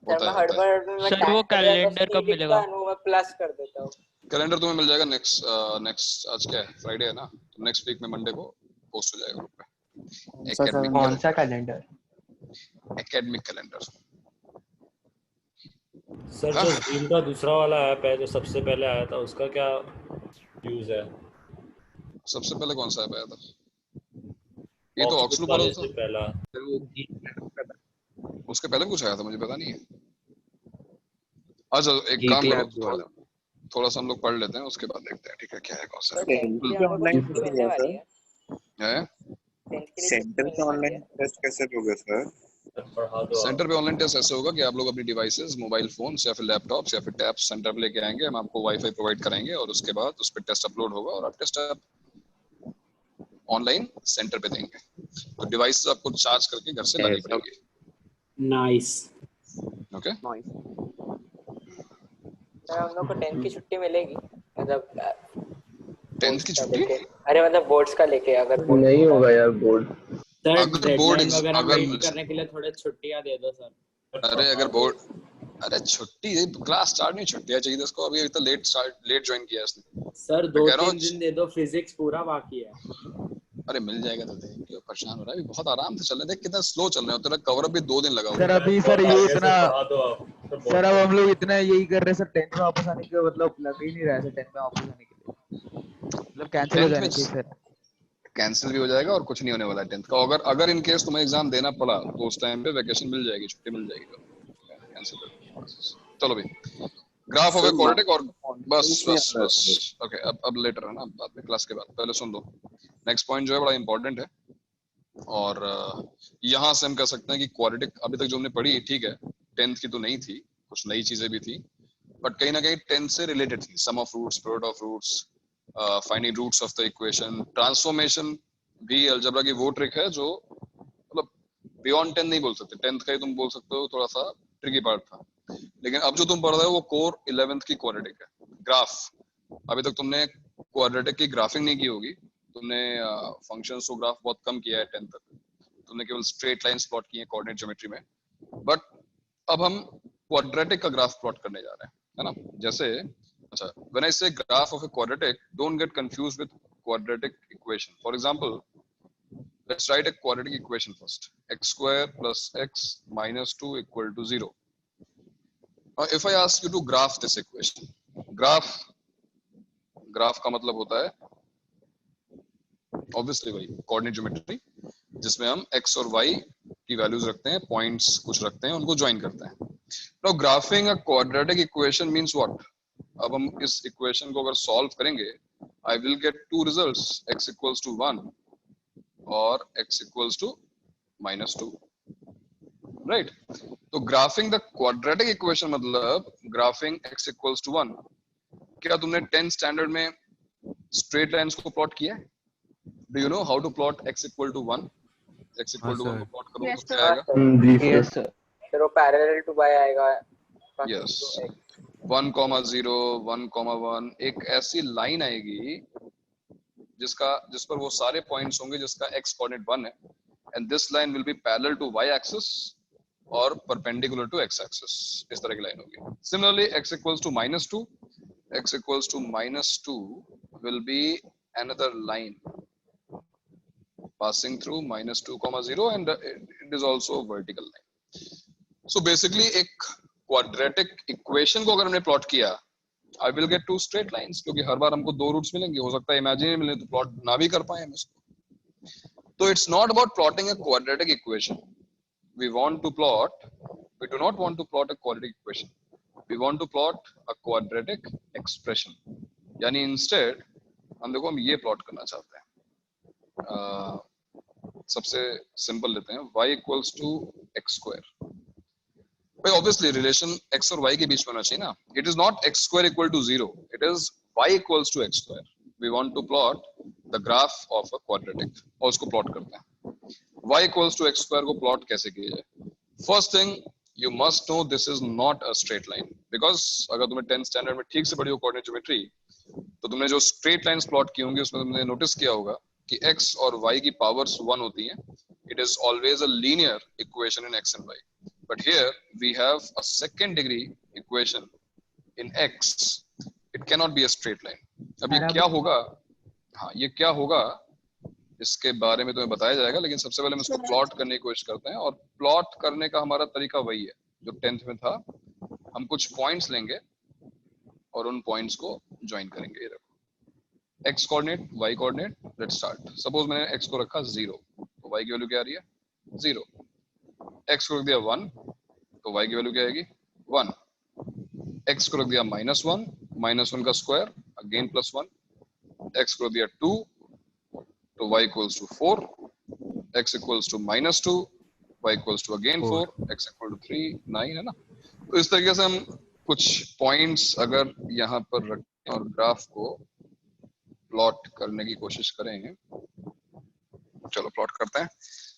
सर वो कैलेंडर कब मिलेगा? मैं प्लस कर देता हूँ। कैलेंडर तुम्हें मिल जाएगा नेक्स्ट आज क्या है, फ्राइडे है ना, तो नेक्स्ट वीक में मंडे को पोस्ट हो जाएगा ग्रुप पे। कौन सा कैलेंडर? Academic calendar sir. जो ज़ूम का दूसरा वाला ऐप है जो सबसे पहले आया था, उसका क्या यूज है? सबसे पहले कौन सा ऐप आया था? ये तो ऑक्सलू पढ़ा था पहला, उसके पहले कुछ आया था मुझे पता नहीं है। अच्छा एक काम करो, थोड़ा सा हम लोग पढ़ लेते हैं, उसके बाद देखते हैं ठीक है क्या है, कौन सा है। सेंटर पे ऑनलाइन टेस्ट कैसे होगा सर? सेंटर पे ऑनलाइन टेस्ट ऐसे होगा कि आप लोग अपनी डिवाइसेस, मोबाइल फोन्स या फिर लैपटॉप्स या फिर टैब्स सेंटर पे लेके आएंगे, हम आपको वाईफाई प्रोवाइड कराएंगे और उसके बाद उस पर टेस्ट अपलोड होगा और आप टेस्ट ऑनलाइन सेंटर पे देंगे। तो डिवाइसेस आपको चार्ज करके घर से लानी पड़ेगी। Nice, okay. हम लोग को 10 की छुट्टी मिलेगी, मतलब 10th की छुट्टी? अरे मतलब बोर्ड्स का लेके, अगर नहीं होगा यार बोर्ड। सर अगर बोर्ड वगैरह वेट करने के लिए थोड़े छुट्टियां दे दो सर। अरे अगर बोर्ड, अरे छुट्टी, क्लास स्टार्ट नहीं, छुट्टियां चाहिए इसको, अभी तो लेट ज्वाइन किया इसने। सर 2-3 दिन दे दो, फिजिक्स पूरा बाकी है। अरे मिल जाएगा, तो देख क्यों परेशान हो रहा है, अभी बहुत आराम से चल रहे हैं, देख कितना स्लो चल रहे हो, तेरा कवर अप भी 2 दिन लगा हुआ है। सर अभी सर ये इतना, सर अब हम लोग इतना यही कर रहे हैं सर, 10th में वापस आने के मतलब लग ही नहीं रहा है सर, 10th में वापस आने के लिए मतलब कैंसिल हो जाना चाहिए सर। कैंसिल भी हो जाएगा और कुछ नहीं होने वाला है 10th का। अगर इन केस तुम्हें एग्जाम देना पड़ा तो उस टाइम पे वैकेशन मिल जाएगी, छुट्टी मिल जाएगी। कैंसिल। चलो भाई, ग्राफ ऑफ ए क्वाड्रेटिक और बस ओके। अब लेटर है ना, बाद में क्लास के बाद, पहले सुन लो। नेक्स्ट पॉइंट जो है बड़ा इंपॉर्टेंट है, और यहाँ से हम कह सकते हैं कि क्वाड्रेटिक अभी तक जो हमने पढ़ी ठीक है, 10th की तो नहीं थी, कुछ नई चीजें भी थी, बट कहीं ना कहीं 10th से रिलेटेड थी। Sum of roots, product of roots, finding roots of the equation, transformation भी अलजेब्रा की वो ट्रिक है जो मतलब बियॉन्ड 10 नहीं बोल सकते, 10th का ही तुम बोल सकते हो, थोड़ा सा ट्रिकी पार्ट था। लेकिन अब जो तुम पढ़ रहे हो वो कोर 11th की क्वाड्रेटिक है। ग्राफ अभी तक तुमने क्वाड्रेटिक की ग्राफिंग नहीं की होगी, तुमने फंक्शंस को ग्राफ बहुत कम किया है 10th तक, तुमने केवल स्ट्रेट लाइंस प्लॉट की है कोऑर्डिनेट ज्योमेट्री में। बट अब हम क्वाड्रेटिक का ग्राफ प्लॉट करने जा रहे हैं, है ना। जैसे अच्छा, व्हेन आई से graph of a quadratic, don't get confused with quadratic equation. For example, let's write a quadratic equation first. x square plus x minus 2 equal to 0. Now if I ask you to graph this equation, graph का मतलब होता है obviously वही coordinate geometry जिसमें हम x और y की values रखते हैं, पॉइंट्स कुछ रखते हैं, उनको ज्वाइन करते हैं. Now graphing a quadratic equation means what? अब हम इस इक्वेशन को अगर सॉल्व करेंगे, I will get two results, x equals to 1 और x equals to minus 2, right? तो graphing the quadratic equation मतलब graphing x equals to 1. क्या तुमने 10th standard में straight lines को plot किया है? Do you know how to plot x equal to 1? x equal to 1 को plot करो तो क्या आएगा? Yes sir. फिर वो parallel to y आएगा. Yes. 1,0, 1,1 एक ऐसी लाइन आएगी जिस पर वो सारे पॉइंट्स होंगे जिसका x कोऑर्डिनेट 1 है, and this line will be parallel to y axis और perpendicular to x axis. इस तरह की लाइन होगी. Similarly, x equals to minus 2, x equals to minus 2 will be another line passing through minus 2,0 and it is also a vertical line. So basically एक quadratic equation को अगर हमने plot किया, I will get two straight lines क्योंकि हर बार हमको दो roots मिलेंगे, हो सकता है इमेजिनरी मिले तो प्लॉट ना भी कर पाए हम इसको. तो it's not about plotting a quadratic equation. We do not want to plot a quadratic equation. We want to plot a quadratic expression. यानी instead हम देखो हम ये प्लॉट करना चाहते हैं. सबसे सिंपल लेते हैं y equals to x square. भाई obviously relation x और y के बीच में होना चाहिए ना. It is not x square equal to 0. It is y equals to x square. We want to plot the graph of a quadratic. और उसको plot करते हैं. Y equals to x square को plot कैसे किया जाए? First thing you must know this is not a straight line because अगर तुम्हें 10th standard में ठीक से पढ़ी हो coordinate geometry तो तुमने जो straight lines plot की होंगी उसमें तुमने notice किया होगा कि x और y की powers 1 होती हैं. It is always a linear equation in x and y. But here we have a second degree equation in x. It cannot be a straight line. अब ये क्या होगा? हाँ, ये क्या होगा? इसके बारे में तुम्हें बताया जाएगा, लेकिन सबसे पहले हम इसको प्लॉट करने की कोशिश करते हैं. और प्लॉट करने का हमारा तरीका वही है जो 10th में था. हम कुछ पॉइंट्स लेंगे और उन पॉइंट्स को ज्वाइन करेंगे. ये देखो, x coordinate, y coordinate. Let's start. Suppose मैंने x को रखा 0, तो y की वैल्यू क्या आ रही है? 0. x को रख दिया 1, तो y की वैल्यू क्या आएगी? 1. x को रख दिया -1, -1 का स्क्वायर अगेन +1. x को रख दिया 2, तो y equals to 4. x equals to -2, y equals to again 4, x equal to 3, 9 है ना. तो इस तरीके से हम कुछ पॉइंट्स अगर यहाँ पर रखें और ग्राफ को प्लॉट करने की कोशिश करें. चलो प्लॉट करते हैं.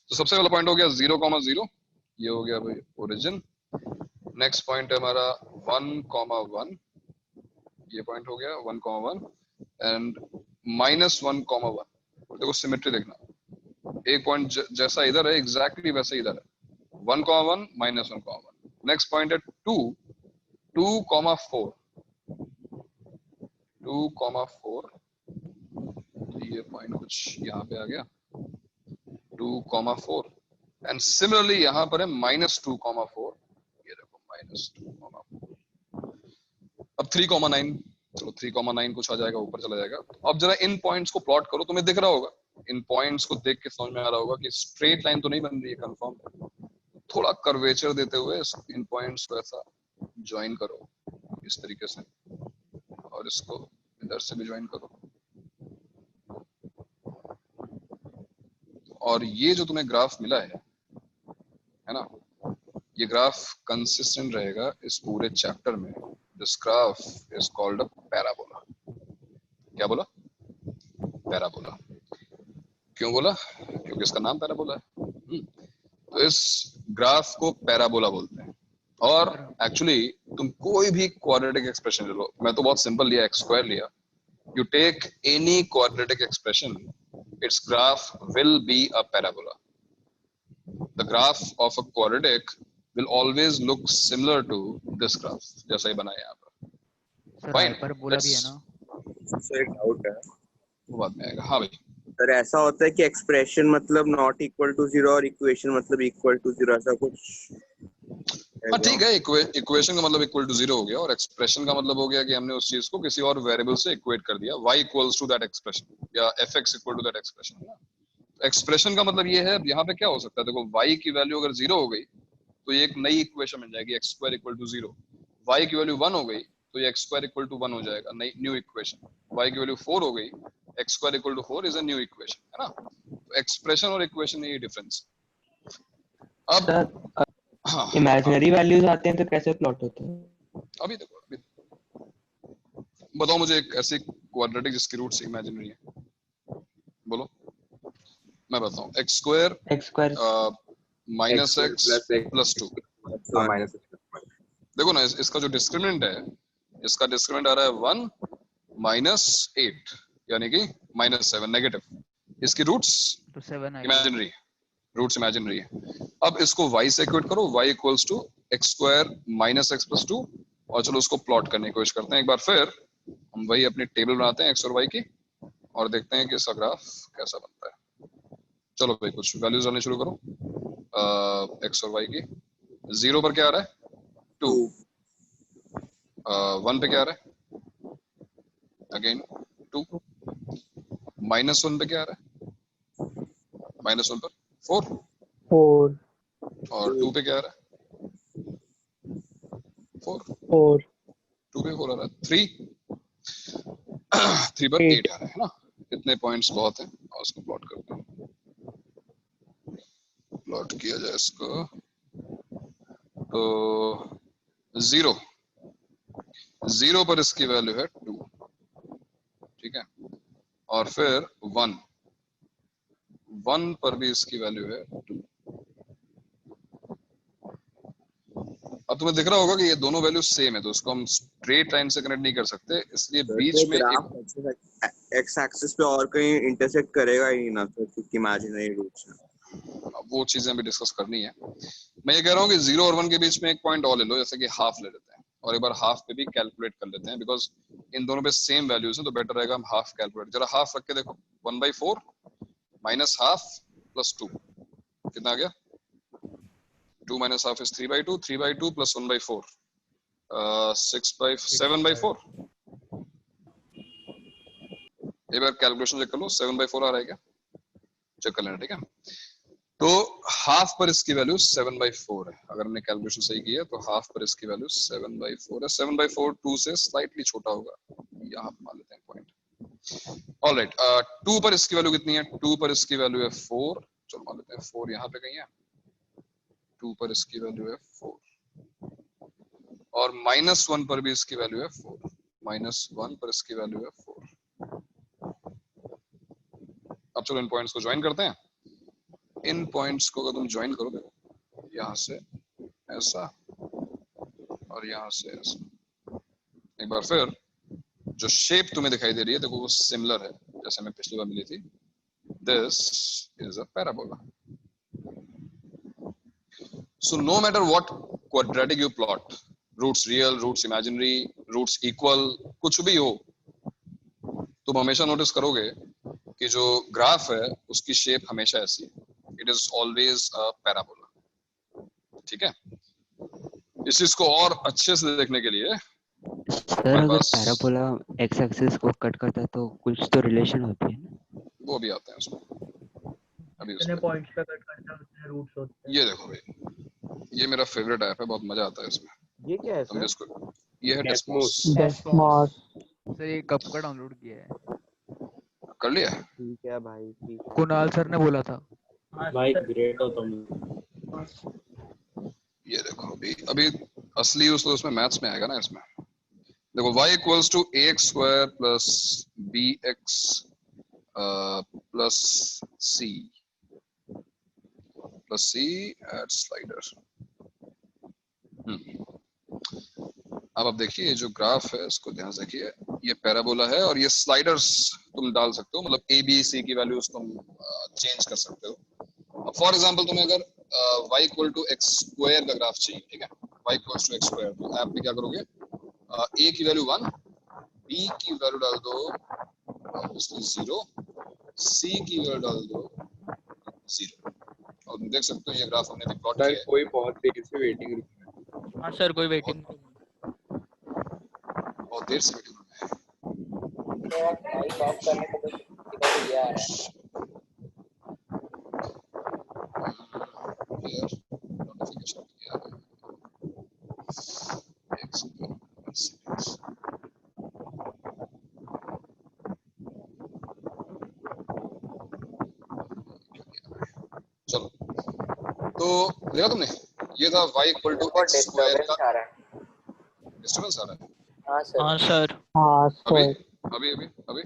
तो सबसे पहला पॉइंट हो गया 0,0. ये हो गया भाई ओरिजिन. नेक्स्ट पॉइंट है हमारा 1,1. ये पॉइंट हो गया 1,1 एंड -1,1. देखो सिमेट्री देखना, एक पॉइंट जैसा इधर है एग्जैक्टली वैसा इधर है. 1,1 -1,1. नेक्स्ट पॉइंट है 2,4. 2,4. ये पॉइंट कुछ यहाँ पे आ गया 2,4 एंड सिमिलरली यहाँ पर है -2,4. ये देखो -2,4. अब 3,9. चलो 3,9 कुछ आ जाएगा, ऊपर चला जाएगा. अब जरा इन पॉइंट्स को प्लॉट करो, तुम्हें दिख रहा होगा. इन पॉइंट्स को देख के समझ में आ रहा होगा कि स्ट्रेट लाइन तो नहीं बन रही है कंफर्म. थोड़ा कर्वेचर देते हुए इन पॉइंट्स को ऐसा ज्वाइन करो इस तरीके से, और इसको इधर से भी ज्वाइन करो. और ये जो तुम्हें ग्राफ मिला है ना, ये ग्राफ कंसिस्टेंट रहेगा इस पूरे चैप्टर में. This graph is called a parabola. क्या बोला? Parabola. क्यों बोला? क्योंकि इसका नाम पैराबोला है. तो इस ग्राफ को पैराबोला बोलते हैं. और एक्चुअली तुम कोई भी क्वाड्रेटिक एक्सप्रेशन ले लो, मैं तो बहुत सिंपल लिया, x स्क्वायर लिया. You take any quadratic expression, its graph will be a parabola. The graph of a quadratic will always look similar to this graph, जैसा ही बना है यहाँ पर. Fine. पैराबोला भी है ना? इससे एक डाउट है, वो बाद में आएगा. हाँ भाई. सर ऐसा होता है कि एक्सप्रेशन मतलब नॉट इक्वल टू जीरो और इक्वेशन मतलब इक्वल टू जीरो, ऐसा कुछ? हाँ ठीक है, इक्वेशन का मतलब इक्वल टू जीरो हो गया और एक्सप्रेशन का मतलब हो गया कि हमने उस चीज को किसी और वेरिएबल से इक्वेट कर दिया, y equals to that expression या fx equal to that expression. Expression का मतलब ये है, यहाँ पे क्या हो सकता है, देखो y की वैल्यू अगर 0 हो गई तो ये एक नई इक्वेशन मिल जाएगी, x square equal to 0। y की वैल्यू 1 हो गई तो ये x स्क्वायर इक्वल टू 1 हो जाएगा, नई न्यू इक्वेशन। y की वैल्यू 4 हो गई, x square equal to 4 is a new equation, है ना। तो एक्सप्रेशन और इक्वेशन में ये डिफरेंस। अब हाँ, इमेजिनरी वैल्यूज आते हैं तो कैसे प्लॉट होते हैं? अभी देखो, अभी बताओ मुझे एक ऐसी क्वाड्रेटिक जिसकी रूट्स इमेजिनरी है, बोलो, मैं बताऊं। x square minus x plus 2। देखो ना, इसका जो डिस्क्रिमिनेंट है, इसका डिस्क्रिमिनेंट आ रहा है 1 माइनस 8 यानी कि -7 नेगेटिव। इसकी रूट्स तो 7 आएगा, इमेजिनरी, रूट्स इमेजिनरी है। अब इसको y से इक्वेट करो, y equals to x square minus x plus 2, और चलो उसको प्लॉट करने की कोशिश करते हैं। एक बार फिर हम वही अपनी टेबल बनाते हैं x और y की और देखते हैं कि इसका ग्राफ कैसा बनता है। चलो भाई कुछ वैल्यूज आने शुरू करो x और y की। 0 पर क्या आ रहा है 2, 1 पे क्या आ रहा है अगेन 2, -1 पे क्या आ रहा है, -1 पर 4 और 2 पे क्या आ रहा है 4 2 पे 4 आ रहा है, 3 पर 8 आ रहा है ना। इतने पॉइंट्स बहुत हैं और उसको प्लॉट करते हैं। प्लॉट किया जाए इसको तो 0 पर इसकी वैल्यू है 2, ठीक है, और फिर 1 पर भी इसकी वैल्यू है 2। अब तुम्हें दिख रहा होगा कि ये दोनों वैल्यू सेम है, तो उसको हम स्ट्रेट लाइन से कनेक्ट नहीं कर सकते, इसलिए बीच में एक एक्स एक्सिस पे और कहीं इंटरसेक्ट करेगा ही ना, तो क्योंकि इमेजिनरी रूट्स है। वो चीजें भी डिस्कस करनी है। मैं ये कह रहा हूँ कि 0 और 1 के बीच में एक पॉइंट और ले लो, जैसे कि हाफ ले लेते हैं और एक बार हाफ पे भी कैलकुलेट कर लेते हैं, बिकॉज इन दोनों पे सेम वैल्यूज हैं तो बेटर रहेगा हम हाफ कैलकुलेट। जरा हाफ रख के देखो, 1/4 माइनस हाफ प्लस 2 कितना आ गया, 2 minus half is 3/2, 3/2 plus 1/4 7/4। एक बार कैलकुलेशन चेक कर लो, 7/4 आ रहा है क्या, चेक कर लेना, ठीक है। तो हाफ पर इसकी वैल्यू 7/4 है, अगर हमने कैलकुलेशन सही की है तो हाफ पर इसकी वैल्यू 7/4 है। 7/4 2 से स्लाइटली छोटा होगा, यहाँ पे मान लेते हैं पॉइंट। ऑलराइट, 2 पर इसकी वैल्यू कितनी है, 2 पर इसकी वैल्यू है 4, चलो मान लेते हैं 4 यहाँ पे कहीं है, 2 पर इसकी वैल्यू है 4 और -1 पर भी इसकी वैल्यू है 4, -1 पर इसकी वैल्यू है 4। अब चलो इन पॉइंट्स को ज्वाइन करते हैं। इन पॉइंट्स को अगर तुम ज्वाइन करो, देखो यहाँ से ऐसा और यहाँ से ऐसा, एक बार फिर जो शेप तुम्हें दिखाई दे रही है देखो वो सिमिलर है जैसे हमें पिछली बार मिली थी। This is a parabola. So no matter what quadratic you plot, roots real, roots imaginary, roots equal, कुछ भी हो, तुम हमेशा नोटिस करोगे कि जो ग्राफ है उसकी शेप हमेशा ऐसी है। It is always a parabola, ठीक है। इस चीज को और अच्छे से देखने के लिए सर अगर पैराबोला एक्स एक्सिस को कट करता है तो कुछ तो रिलेशन होती है ना, वो भी आते हैं उसमें। अभी जितने पॉइंट्स पे कट करते हैं उतने रूट्स होते हैं। ये देखो भाई, ये मेरा फेवरेट ऐप है, बहुत मजा आता है इसमें। ये क्या है सर? इसको, ये है डेस्मोस। सर ये कब का डाउनलोड किया है? कर लिया? ठीक है भाई, ठीक। कुणाल सर ने बोला था। भाई ग्रेट हो तुम। ये देखो अभी असली यूज तो उसमें मैथ्स में आएगा ना। इसमें देखो y equals to ax square plus bx plus c at slider. अब देखिए जो ग्राफ है इसको ध्यान से देखिए, ये पैराबोला है और ये स्लाइडर्स तुम डाल सकते हो, मतलब a b c की वैल्यूज तुम चेंज कर सकते हो। फॉर एग्जांपल तुम्हें अगर y equal to x square का ग्राफ चाहिए, ठीक है, y equals to x square, तो आप भी क्या करोगे, a की वैल्यू 1, b की वैल्यू डाल दो ऑब्वियसली 0 सी की वैल्यू डाल दो 0 और तुम देख सकते हो ये ग्राफ हमने प्लॉट सर किया है। कोई बहुत देर से वेटिंग रूम में। हाँ सर कोई वेटिंग बहुत देर से वेटिंग में है। मेरा माइक ऑफ करने का तो किसी का ये आ रहा है। Here, notification क्या है? एक सेकंड, one second. चलो तो देखा तुमने ये था y equal to x square का डिस्टर्बेंस आ रहा है। डिस्टर्बेंस आ रहा है। हाँ सर। हाँ सर। अभी अभी अभी अभी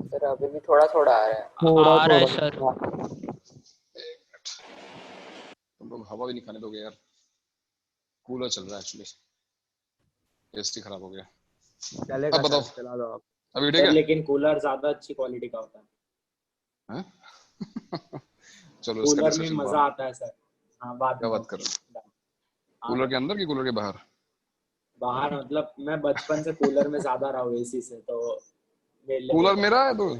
सर अभी भी थोड़ा थोड़ा आ रहा है। आ रहा है सर। तुम लोग हवा भी नहीं खाने दोगे यार। कूलर चल रहा है एक्चुअली, एसी खराब हो गया। चलेगा अब बताओ, सर, चला दो आप। अभी ठीक है? लेकिन कूलर ज्यादा अच्छी क्वालिटी का होता है। हैं? चलो इसका कूलर में डिस्कशन मजा आता है सर। हाँ बात क्या बात कर रहे हो? कूलर के अंदर कि कूलर के बाहर? बाहर मतलब मैं बचपन से कूलर में ज्यादा रहा हूँ एसी से, तो कूलर मेरा है तो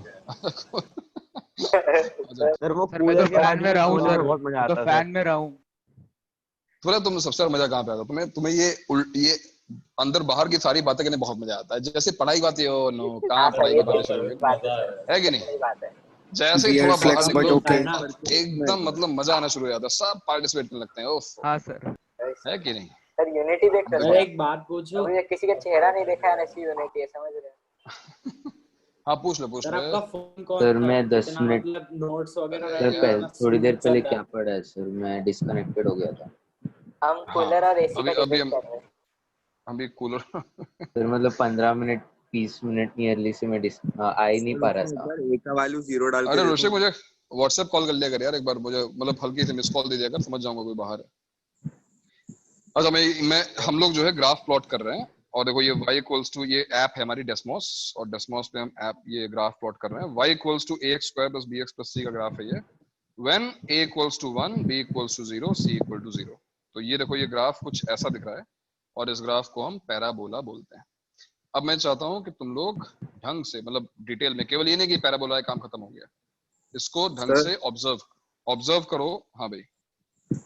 सर वो कूलर के फैन में रहा हूँ सर, बहुत मजा आता है। फैन में रहा हूँ। तुम सबसे ज्यादा मजा कहाँ पे आता है? तुम्हें ये अंदर बाहर की सारी बातें करने बहुत मजा आता है। जैसे पढ़ाई की बात है, ओ नो कहाँ पढ़ाई की बातें शुरू है कि नहीं? जैसे ही थोड़ा बाहर निकलो एकदम मतलब मजा आना शुरू हो जाता है, सब पार्टिसिपेट करने लगते हैं। ओफ हाँ सर, है कि नहीं? सर यूनिटी देख रहे सर एक बात पूछो, अभी किसी का चेहरा नहीं देखा है, ऐसी यूनिटी है, समझ रहे हैं? हाँ पूछ लो सर आपका फोन कौन सर था? मैं 10 इतना मिनट मतलब नोट्स वगैरह सर रहना थोड़ी देर पहले चल रहा क्या है। पढ़ा है सर, मैं डिस्कनेक्टेड हो गया था। हम कूलर और एसी का अभी डिबेट कर रहे हैं। अभी कूलर सर मतलब 15 मिनट 20 मिनट नियरली से मैं आ ही नहीं पा रहा था। ए का वैल्यू 0 डाल के अरे देखो। रोशे मुझे व्हाट्सएप कॉल कर लिया कर यार एक बार, मुझे मतलब हल्की सी मिस कॉल दे दिया कर, समझ जाऊंगा कोई बाहर है। अच्छा मैं हम लोग जो है ग्राफ प्लॉट कर रहे हैं और देखो ये y इक्वल्स टू, ये ऐप है हमारी डेस्मोस और डेस्मोस पे हम ऐप ये ग्राफ प्लॉट कर रहे हैं। y equals to ax square plus bx plus c का ग्राफ है ये। When a equals to 1 b equals to 0 c equal to 0। तो ये देखो ये ग्राफ कुछ ऐसा दिख रहा है और इस ग्राफ को हम पैराबोला बोलते हैं। अब मैं चाहता हूं कि तुम लोग ढंग से मतलब डिटेल में, केवल ये नहीं कि पैराबोला का काम खत्म हो गया, इसको ढंग से ऑब्जर्व करो। हाँ भाई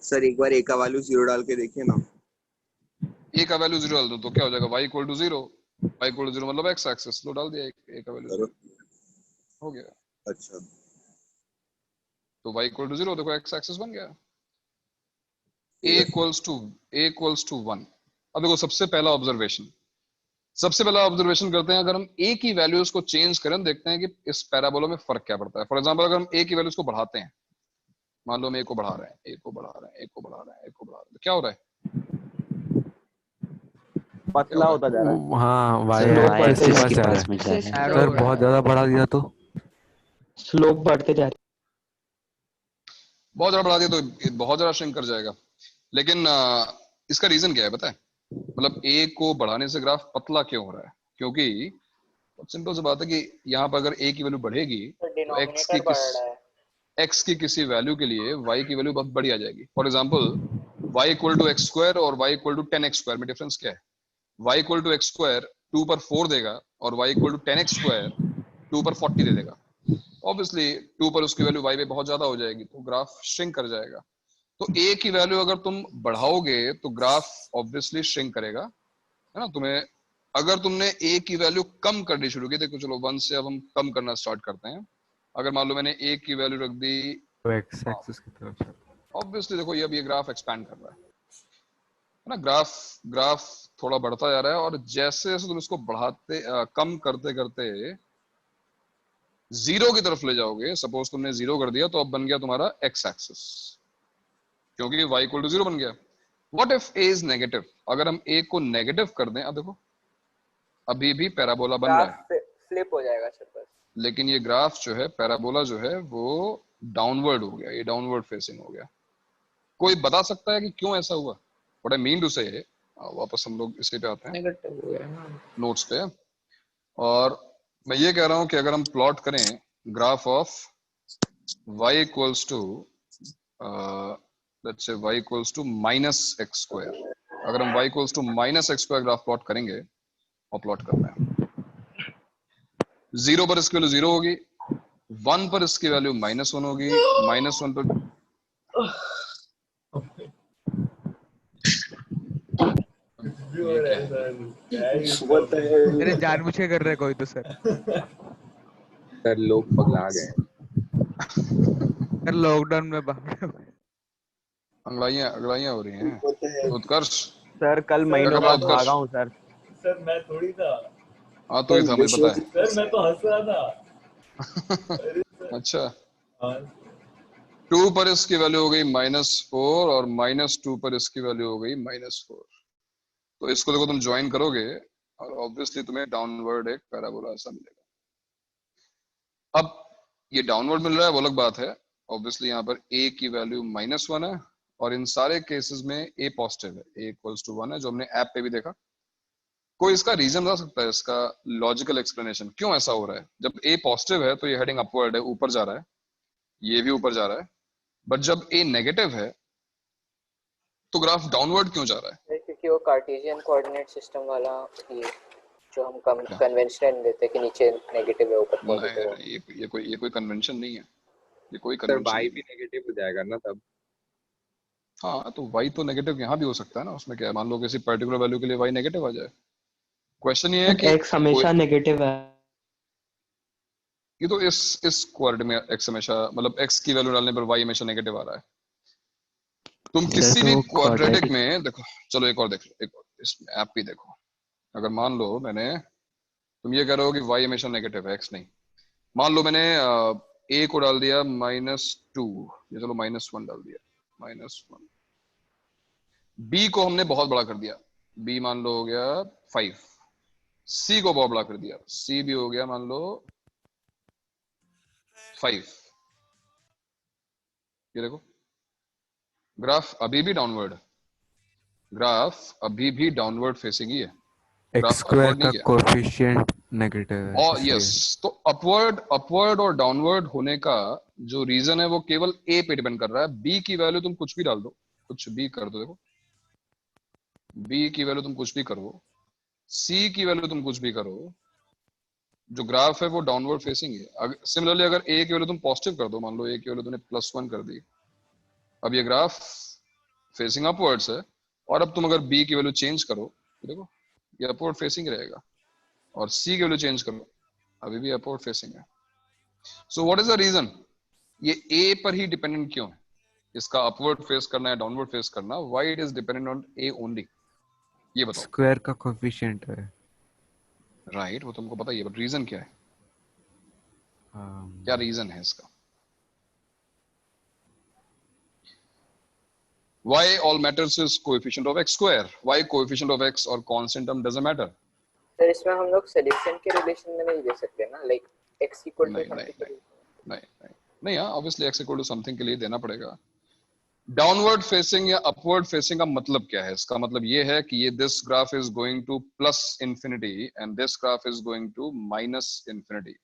सर एक बार ए का वैल्यू 0 डाल के देखिए ना। ए का वैल्यू 0 डाल दो तो क्या हो जाएगा? y equal to 0, y equal to 0 मतलब x एक्सिस, लो डाल दिया ए का वैल्यू 0 हो गया। अच्छा तो y इक्वल टू 0 देखो x एक्सिस बन गया। a equals to 1। अब देखो सबसे पहला ऑब्जर्वेशन करते हैं। अगर हम a की वैल्यूज को चेंज करें देखते हैं कि इस पैराबोला में फर्क क्या पड़ता है। फॉर एग्जांपल अगर हम a की वैल्यूज को बढ़ाते हैं, मान लो हम a को बढ़ा रहे हैं, a को बढ़ा रहे हैं, a को बढ़ा रहे हैं, a को बढ़ा रहे हैं, तो क्या हो रहा है? पतला होता जा रहा है। हाँ वाई एक्सिस के के पास पास में जा रहा है। सर बहुत ज्यादा बढ़ा दिया तो स्लोप बढ़ते जा रही बहुत ज्यादा बढ़ा दिया तो बहुत ज्यादा श्रिंक कर जाएगा। लेकिन इसका रीजन क्या है पता है? मतलब a को बढ़ाने से ग्राफ पतला क्यों हो रहा है? क्योंकि सिंपल सी बात है कि यहाँ पर अगर a की वैल्यू बढ़ेगी तो x की किसी वैल्यू के लिए y की वैल्यू बहुत बड़ी आ जाएगी। For example y equal to x square और y equal to 10x square में डिफरेंस क्या है? y equal to x square 2 पर 4 देगा और y equal to 10x square 2 पर 40 दे देगा। ऑब्वियसली 2 पर उसकी वैल्यू y पे बहुत ज्यादा हो जाएगी तो ग्राफ श्रिंक कर जाएगा। तो a की वैल्यू अगर तुम बढ़ाओगे तो ग्राफ ऑब्वियसली श्रिंक करेगा, है ना? तुम्हें अगर तुमने a की वैल्यू कम करनी शुरू की, देखो चलो 1 से अब हम कम करना स्टार्ट करते हैं। अगर मान लो मैंने a की वैल्यू रख दी एक्स एक्सिस की तरफ, ऑब्वियसली देखो ये अब ये ग्राफ एक्सपैंड कर रहा है ना? ग्राफ थोड़ा बढ़ता जा रहा है और जैसे जैसे तुम इसको बढ़ाते कम करते करते 0 की तरफ ले जाओगे, सपोज तुमने 0 कर दिया तो अब बन गया तुम्हारा x एक्सिस, क्योंकि y इक्वल टू 0 बन गया। What if a is negative? अगर हम a को नेगेटिव कर दें, अब देखो अभी भी पैराबोला बन रहा है, फ्लिप हो जाएगा सर बस। लेकिन ये ग्राफ जो है पैराबोला जो है वो डाउनवर्ड हो गया, ये डाउनवर्ड फेसिंग हो गया। कोई बता सकता है कि क्यों ऐसा हुआ? व्हाट आई मीन टू से, वापस हम लोग इसी पे आते हैं नोट्स पे। और मैं ये कह रहा हूं कि अगर हम प्लॉट करें graph of y equals to let's say y equals to minus x square, अगर हम y equals to minus x square graph plot करेंगे और प्लॉट करते हैं 0 पर इसकी वैल्यू 0 होगी, 1 पर इसकी वैल्यू -1 होगी, -1 पर अरे जानबूझ के कर रहे कोई तो सर। सर लोग पगला गए। सर लॉकडाउन में अगलाइयां हो रही हैं। उत्कर्ष सर कल क्या महीनों कर रहा है बाद उत्कर्ष? भागा हूँ सर। सर मैं थोड़ी था। हाँ तो ही था, मुझे पता है। सर मैं तो हंस रहा था। अच्छा, हाँ 2 पर इसकी वैल्यू हो गई -4 और -2 पर इसकी वैल्यू हो गई -4। तो इसको देखो तुम ज्वाइन करोगे और ऑब्वियसली तुम्हें डाउनवर्ड एक पैराबोला ऐसा मिलेगा। अब ये डाउनवर्ड मिल रहा है वो अलग बात है। ऑब्वियसली यहाँ पर a की वैल्यू -1 है और इन सारे केसेस में a पॉजिटिव है, a इक्वल्स टू 1 है, जो हमने ऐप पे भी देखा। कोई इसका रीजन बता सकता है, इसका लॉजिकल एक्सप्लेनेशन क्यों ऐसा हो रहा है? जब a पॉजिटिव है तो ये हेडिंग अपवर्ड है, ऊपर जा रहा है, ये भी ऊपर जा रहा है, बट जब a नेगेटिव है तो ग्राफ डाउनवर्ड क्यों जा रहा है? क्योंकि वो कार्टेशियन कोऑर्डिनेट सिस्टम वाला ये जो हम कन्वेंशनल देते हैं कि नीचे नेगेटिव है ऊपर पॉजिटिव है। ये कोई कन्वेंशन नहीं है, ये कोई सर कन्वेंशन y नहीं भी नेगेटिव हो जाएगा ना तब। हाँ तो y तो नेगेटिव यहाँ भी हो सकता है ना, उसमें क्या है? मान लो किसी पर्टिकुलर वैल्यू के लिए y नेगेटिव आ जाए। क्वेश्चन ये है कि x हमेशा नेगेटिव है। ये तो इस क्वाड्रेटिक में x हमेशा, मतलब x की वैल्यू डालने पर y हमेशा नेगेटिव आ रहा है। तुम किसी भी क्वाड्रेटिक में देखो, चलो एक और देख लो, एक और इसमें ऐप भी देखो। अगर मान लो तुम ये कह रहे हो कि y हमेशा नेगेटिव है, x नहीं। मान लो मैंने a को डाल दिया -2, ये चलो -1 डाल दिया, -1। b को हमने बहुत बड़ा कर दिया, b मान लो हो गया 5। c को बहुत बड़ा कर दिया, c भी हो गया मान लो 5। ये देखो ग्राफ अभी भी डाउनवर्ड है, ग्राफ अभी भी डाउनवर्ड फेसिंग ही है, एक्स ग्राफ स्क्वायर अपवर्ड का नहीं गया। कोफिशिएंट नेगेटिव है और यस, तो अपवर्ड और डाउनवर्ड होने का जो रीजन है वो केवल ए पे डिपेंड कर रहा है। बी की वैल्यू तुम कुछ भी डाल दो, कुछ भी कर दो, देखो बी की वैल्यू तुम कुछ भी करो, सी की वैल्यू तुम कुछ भी करो, जो ग्राफ है वो डाउनवर्ड फेसिंग है। सिमिलरली अगर ए की वैल्यू तुम पॉजिटिव कर दो, मान लो ए की वैल्यू तुमने +1 कर दी, अब ये ग्राफ फेसिंग अपवर्ड्स है। और अब तुम अगर बी की वैल्यू चेंज करो, देखो ये अपवर्ड फेसिंग रहेगा, और सी की वैल्यू चेंज करो, अभी भी अपवर्ड फेसिंग है। So what is the reason? ये ए पर ही डिपेंडेंट क्यों है? इसका अपवर्ड फेस करना है, डाउनवर्ड फेस करना, why it is dependent on A only? ये बताओ। स्क्वायर का कोफिशिएंट है। राइट, वो तुमको पता ही है, बट रीजन क्या है? क्या रीजन है इसका? Why all matters is coefficient of x square? Why coefficient of x or constant term doesn't matter? Sir इसमें हम लोग सोल्यूशन के रिलेशन में नहीं दे सकते ना, लाइक x इक्वल टू नहीं यार, obviously x equal to something के लिए देना पड़ेगा। डाउनवर्ड फेसिंग या अपवर्ड फेसिंग का मतलब क्या है? इसका मतलब ये है कि ये this graph is going to +∞ and this graph is going to -∞।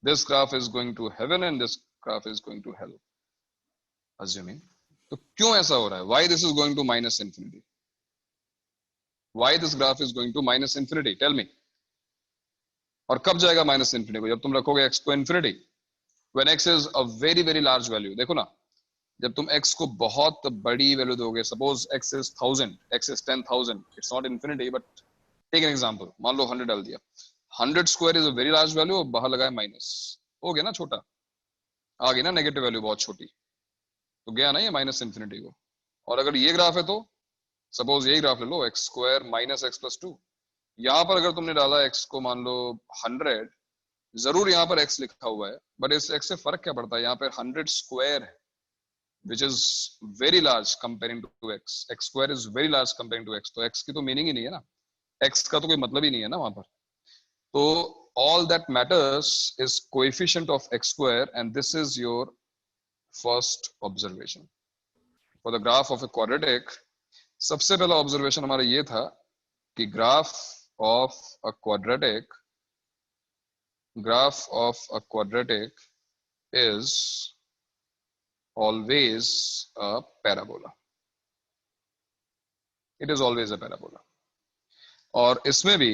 This graph is going to heaven and this graph is going to hell, assuming. तो क्यों ऐसा हो रहा है? Why this is going to -∞? Why this graph is going to -∞? Tell me. और कब जाएगा -∞ को? जब तुम रखोगे x को infinity, when x is a very very large value। देखो ना, जब तुम x को बहुत बड़ी वैल्यू दोगे, suppose x is 1000, x is 10,000, it's not infinity but take an example, मान लो 100 डाल दिया, 100 square is a very large value, और बाहर लगाया माइनस, हो गया ना छोटा, आ गई ना नेगेटिव वैल्यू बहुत छोटी, तो गया ना ये -∞ को। और अगर ये ग्राफ है तो सपोज यही ग्राफ ले लो, x स्क्वायर -x+2, यहाँ पर अगर तुमने डाला x को मान लो 100, जरूर यहाँ पर x लिखा हुआ है, बट इस x से फर्क क्या पड़ता है? यहाँ पर 100 स्क्वायर है, which is very large comparing to x. x square is very large comparing to x, तो x की तो मीनिंग ही नहीं है ना, x का तो कोई मतलब ही नहीं है ना वहां पर। तो all that matters is coefficient of x square, and this is your first observation for the graph of a quadratic। सबसे पहला ऑब्जर्वेशन हमारा ये था कि graph of a quadratic is always a parabola, it is always a parabola। और इसमें भी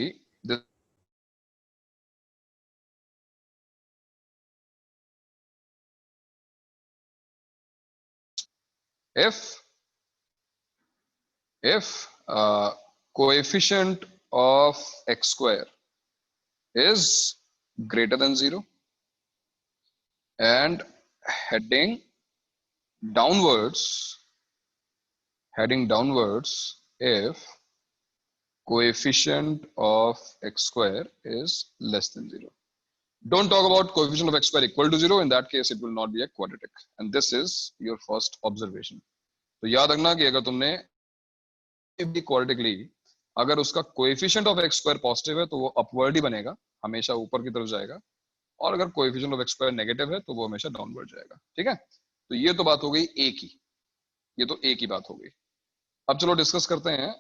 if coefficient of x square is greater than 0 and heading downwards if coefficient of x square is less than 0. Don't talk about coefficient of x square equal to 0. In that case, it will not be a quadratic. And this is your first observation. तो याद रखना कि अगर तुमने भी quadratic ली, अगर उसका coefficient of x square positive है तो वो upward ही बनेगा, हमेशा ऊपर की तरफ जाएगा. और अगर coefficient of x square negative है तो वो हमेशा downward जाएगा. ठीक है? तो ये तो बात हो गई a की. ये तो a की बात हो गई. अब चलो डिस्कस करते हैं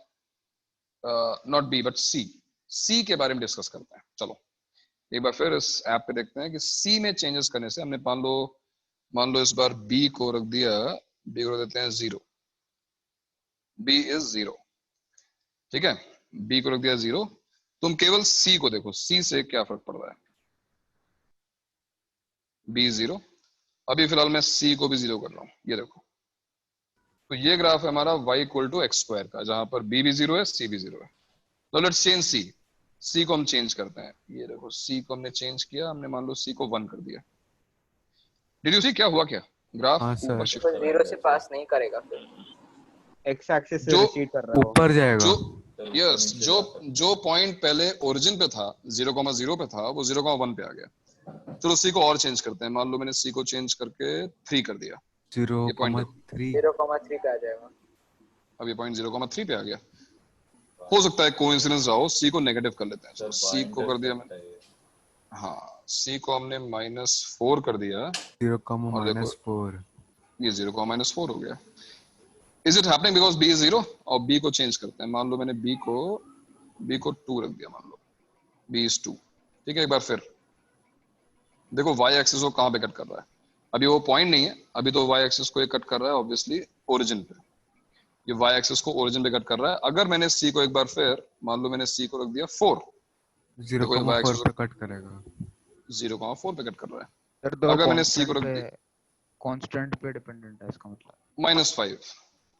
नॉट बी बट सी के बारे में डिस्कस करते हैं. चलो एक बार फिर इस ऐप पे देखते हैं कि सी में चेंजेस करने से हमने मान लो इस बार बी को रख दिया, बी को रख देते हैं 0. B is 0. ठीक है, बी को रख दिया 0. तुम केवल सी को देखो, सी से क्या फर्क पड़ रहा है. बी 0. अभी फिलहाल मैं सी को भी 0 कर रहा हूं. ये देखो, तो ये ग्राफ है हमारा y equal to x square का, जहां पर b भी 0 है, c भी 0 है. तो लेट्स चेंज c को हम चेंज करते हैं. ये देखो c को हमने चेंज किया, हमने मान लो c को 1 कर दिया. डिड यू सी क्या हुआ? क्या ग्राफ ऊपर शिफ्ट तो 0 से पास नहीं करेगा, फिर एक्स एक्सिस से रिसीड कर रहा है, ऊपर जाएगा. यस, जो पॉइंट पहले ओरिजिन पे था 0,0 पे था, वो 0,1 पे आ गया. चलो c को और चेंज करते हैं. मान लो मैंने c को चेंज करके 3 कर दिया. 0,3 पे आ जाएगा. अब ये पॉइंट 0,3 पे आ गया. हो सकता है कोइंसिडेंस रहा हो. सी को नेगेटिव कर लेते हैं. सी को कर दिया मैंने, हाँ सी को हमने -4 कर दिया. 0,-4. ये 0,-4 हो गया. Is it happening because b is 0? और बी को चेंज करते हैं. मान लो मैंने बी को 2 रख दिया. मान लो बी इज 2. ठीक है, एक बार फिर देखो y एक्सिस को कहां पे कट कर रहा है. अभी वो पॉइंट नहीं है, अभी तो y एक्सिस को ये कट कर रहा है ऑब्वियसली ओरिजिन पे. ये y एक्सिस को ओरिजिन पे कट कर रहा है. अगर मैंने c को एक बार फिर मान लो मैंने c को रख दिया 4, 0,4 पे कट करेगा. 0,4 पे कट कर रहा है. सर तो अगर मैंने c को रख दिया कांस्टेंट पे डिपेंडेंट है, इसका मतलब -5.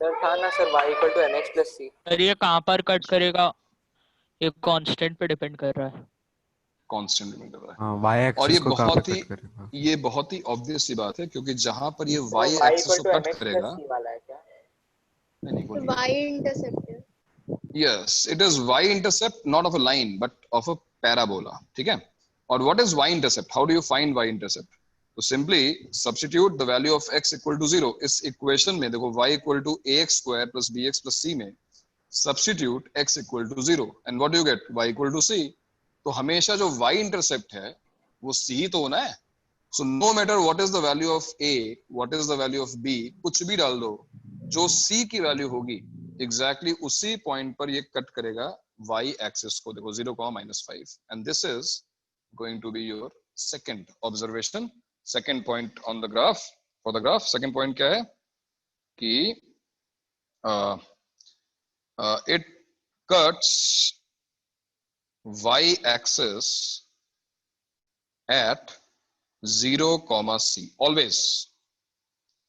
सर था ना sir y equal to mx plus c. Sir ये कहां पर कट करेगा? ये कांस्टेंट पे डिपेंड कर रहा है. कांस्टेंट डिपेंड कर रहा है. हाँ, y एक्सिस और ये को बहुत ही ऑब्वियस सी बात है, क्योंकि जहां पर ये y एक्सिस को कट करेगा, y intercept है. yes it is y intercept, not of a line but of a parabola. ठीक है. और what is y intercept? How do you find y intercept? तो simply substitute the value of x equal to 0. इस equation में देखो y equal to ax square plus bx plus c में substitute x equal to 0 and what do you get? y equal to c. तो हमेशा जो y intercept है वो c ही तो होना है. So no matter what is the value of a, what is the value of b, कुछ भी डाल दो, जो c की वैल्यू होगी एग्जैक्टली उसी पॉइंट पर ये कट करेगा y एक्सिस को. देखो 0,-5 and this is going to be your second observation, second point on the graph. For the graph second point क्या है कि it cuts y-axis at 0, c. Always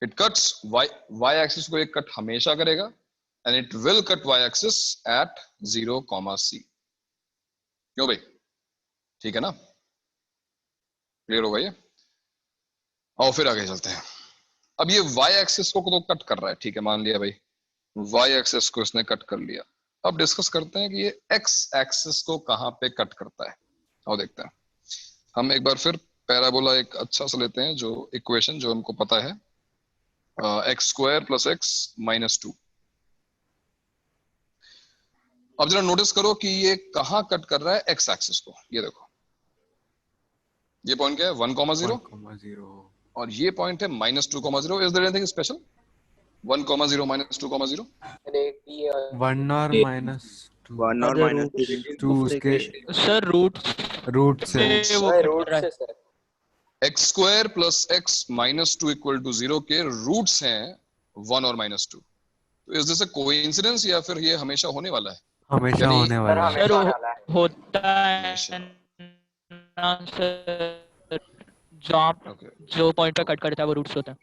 it cuts y-axis को एक cut हमेशा करेगा and it will cut y-axis at 0, c. क्यों भाई? ठीक है ना? क्लियर हो गया? आओ फिर आगे चलते हैं. अब ये y-axis को तो कट कर रहा है. ठीक है, मान लिया भाई y-axis को इसने कट कर लिया. अब डिस्कस करते हैं कि ये x एक्सिस को कहां पे कट करता है. और देखते हैं. हम एक बार फिर पैराबोला एक अच्छा सा लेते हैं, जो इक्वेशन जो हमको पता है, x² + x - 2. अब जरा नोटिस करो कि ये कहां कट कर रहा है x एक्सिस को. ये देखो, ये पॉइंट क्या है? 1,0 और ये पॉइंट है -2,0. Is there anything special? 1,0 -2,0. 1 और -2 उसके सर रूट से वो कट रहा है. x² + x - 2 = 0 के रूट्स हैं 1 और -2. तो इज दिस अ कोइंसिडेंस या फिर ये हमेशा होने वाला है? हमेशा होने वाला है. सर होता है ना सर, जो पॉइंट पे कट करता है वो रूट्स होता है.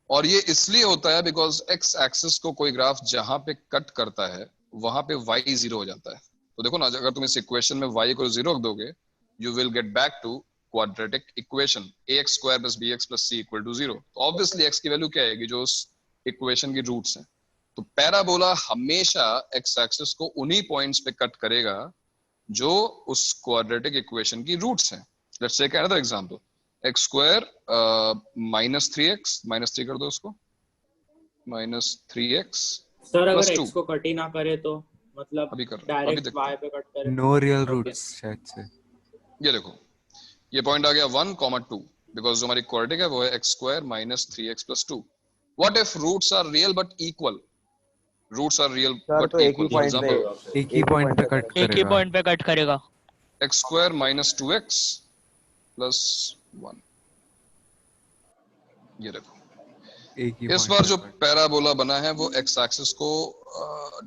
और ये इसलिए होता है बिकॉज एक्स एक्सिस को कोई ग्राफ जहां पे कट करता है वहां पे y 0 हो जाता है। तो देखो ना, अगर तुम इस इक्वेशन में y को 0 रख दोगे, you will get back to quadratic equation ax square plus bx plus c equal to 0। तो ऑब्वियसली x की वैल्यू क्या आएगी, जो उस इक्वेशन की रूट्स हैं। तो पैराबोला हमेशा एक्स एक्सिस को उन्हीं पॉइंट्स पे कट करेगा जो उस क्वाड्रेटिक इक्वेशन की रूट्स हैं। Let's take another example, x square minus 3x, minus 3 कर दो उसको, माइनस 3x सर प्लस अगर 2। x को कट ही ना करे तो मतलब अभी कर, अभी डायरेक्ट देखते y हैं। पे कट करे। नो रियल रूट्स शायद से। ये देखो, ये पॉइंट आ गया 1, 2 बिकॉज जो हमारी क्वाड्रेटिक है वो है x square minus 3x plus 2। What if roots are real but equal? Roots are real but equal. For example एक ही पॉइंट पे कट एक ही करेगा। पॉइंट पे कट करेगा। x square minus 2x plus 1। ये देखो, एक ही इस पॉइंट बार पे जो कट। पैराबोला बना है वो x एक्सिस को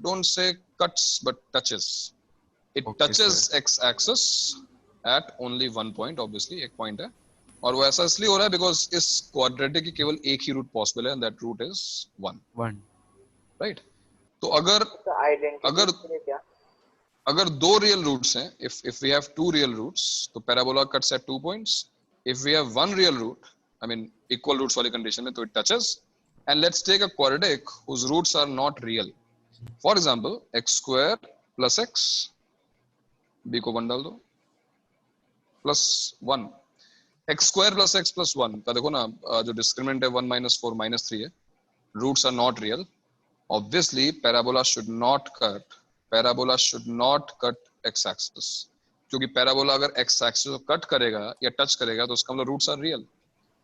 don't say cuts but touches. It touches x axis at only one point, obviously एक पॉइंट है। और वो ऐसा इसलिए हो रहा है बिकॉज इस क्वाड्रेटिक की केवल एक ही रूट पॉसिबल है, and that root is 1, right. तो अगर दो रियल रूट्स हैं, if we have two real roots, तो parabola cuts at 2 points. If we have one real root, I mean equal roots वाली कंडीशन में, तो it touches. And let's take a quadratic whose roots are not real. For example, x square plus x, b को 1 डाल दो, plus 1. x square plus x plus 1 का देखो ना, जो डिस्क्रिमिनेंट है 1 minus 4 minus 3 है, roots are not real. Obviously, parabola should not cut x-axis, क्योंकि पैराबोला अगर x-axis को कट करेगा या टच करेगा तो उसका मतलब roots are real.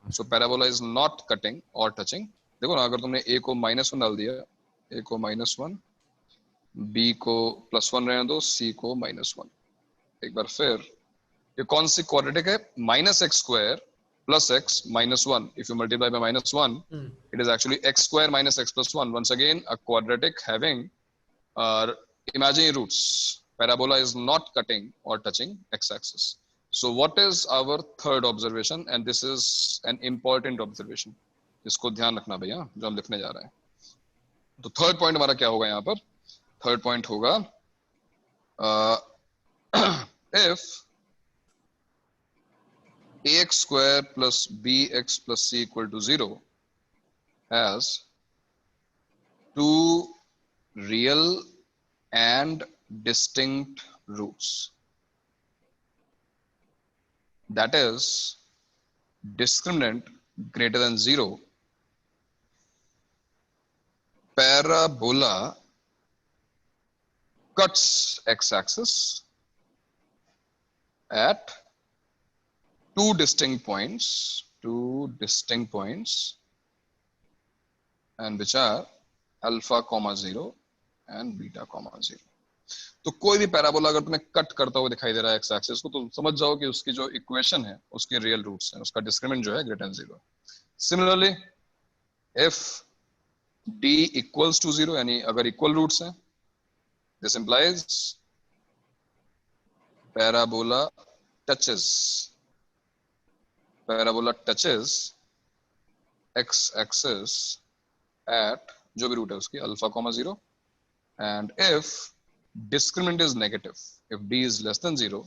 So parabola is not cutting और टचिंग। देखो ना, अगर तुमने a को -1 डाल दिया, a को -1, b को +1 रहने दो, c को -1। एक बार फिर, ये कौन सी क्वाड्रेटिक है? -x square plus x minus 1. If you multiply by -1, it is actually x square minus x plus 1. Once again, a quadratic having imaginary roots. Parabola is not cutting or touching x-axis. So what is our third observation? And this is an important observation. इसको ध्यान रखना भैया, जो हम लिखने जा रहे हैं। तो थर्ड पॉइंट हमारा क्या होगा यहाँ पर? थर्ड पॉइंट होगा if ax square plus bx plus c equal to 0 has two real and distinct roots. That is, discriminant greater than 0, parabola cuts x-axis at two distinct points, and which are alpha comma 0 and beta comma 0. तो कोई भी parabola अगर तुम्हें cut करता हुआ दिखाई दे रहा है एक्स एक्सिस को, तो समझ जाओ कि उसकी जो इक्वेशन है उसके रियल रूट्स हैं, उसका डिस्क्रिमिनेंट जो है greater than 0। Similarly if d equals to 0, यानी अगर इक्वल रूट्स हैं, this implies parabola touches x axis at जो भी रूट है उसकी alpha comma 0, and if discriminant is negative, if d is less than 0,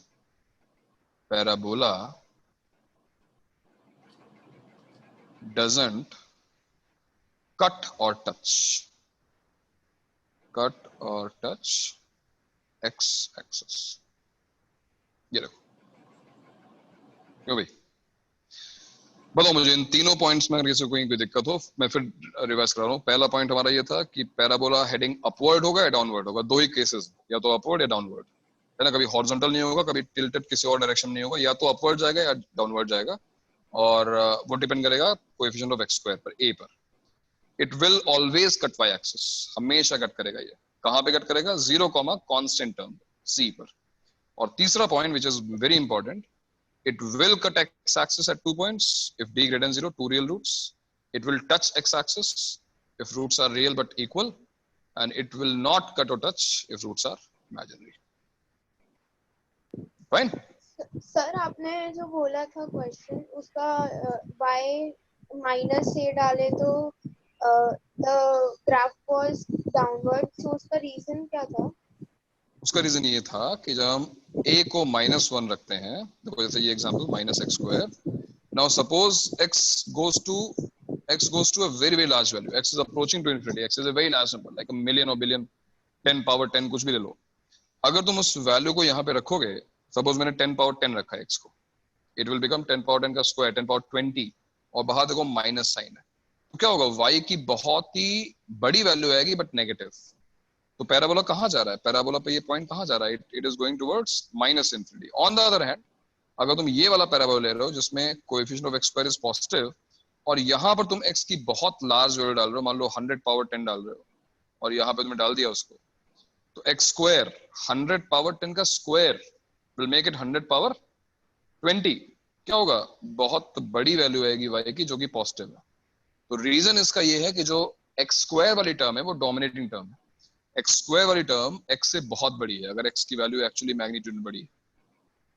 parabola doesn't cut or touch x axis। ये देखो, क्यों भाई? बताओ मुझे इन तीनों पॉइंट्स में अगर किसी को कोई दिक्कत हो, मैं फिर रिवाइज करा रहा हूँ। पहला पॉइंट हमारा ये था कि पैराबोला हेडिंग अपवर्ड होगा या डाउनवर्ड होगा। दो ही केसेस, या तो अपवर्ड या डाउनवर्ड, है ना। कभी हॉरिजॉन्टल नहीं होगा, कभी टिल्टेड किसी और डायरेक्शन नहीं होगा, या तो अपवर्ड जाएगा या डाउनवर्ड जाएगा, और वो डिपेंड करेगा कोएफिशिएंट ऑफ x स्क्वायर पर, a पर। It will always cut y axis, हमेशा कट करेगा। ये कहाँ पे कट करेगा? 0, कांस्टेंट टर्म c पर। और तीसरा point which is very important, it will cut x-axis at 2 points if d greater than 0, two real roots. It will touch x-axis if roots are real but equal, and it will not cut or touch if roots are imaginary. Fine? Sir आपने जो बोला था question, उसका y minus से डाले तो the graph was downward, सो उसका reason क्या था? उसका रीजन ये था कि जब हम a को -1 रखते हैं, देखो जैसे ये example -x², now suppose x goes to a very very large value, x is approaching to infinity, x is a very large number like a million or billion, 10 power 10 कुछ भी ले लो। अगर तुम उस वैल्यू को यहाँ पे रखोगे, सपोज मैंने 10 power 10 रखा है x को, इट विल बिकम 10 power 10 का स्क्वायर 10 power 20, और बाहर देखो माइनस साइन है, तो क्या होगा, y की बहुत ही बड़ी वैल्यू आएगी बट नेगेटिव। तो पैराबोला कहाँ जा रहा है, पैराबोला पे ये पॉइंट कहाँ जा रहा है, it is going towards minus infinity. On the other hand अगर तुम ये वाला पैराबोला ले रहे हो जिसमें coefficient of x square is positive, और यहाँ पर तुम x की बहुत लार्ज वैल्यू डाल रहे हो, मान लो 100 पावर 10 डाल रहे हो, और यहाँ पे तुमने डाल दिया उसको, तो x स्क्वायर 100 पावर 10 का square will make it 100 power 20। क्या होगा, बहुत बड़ी वैल्यू आएगी y की जो कि पॉजिटिव है। तो रीजन इसका ये है कि जो x स्क्वायर वाली टर्म है वो डोमिनेटिंग टर्म है, x स्क्वायर वाली टर्म x से बहुत बड़ी है, अगर x की वैल्यू एक्चुअली मैग्नीट्यूड में बड़ी है,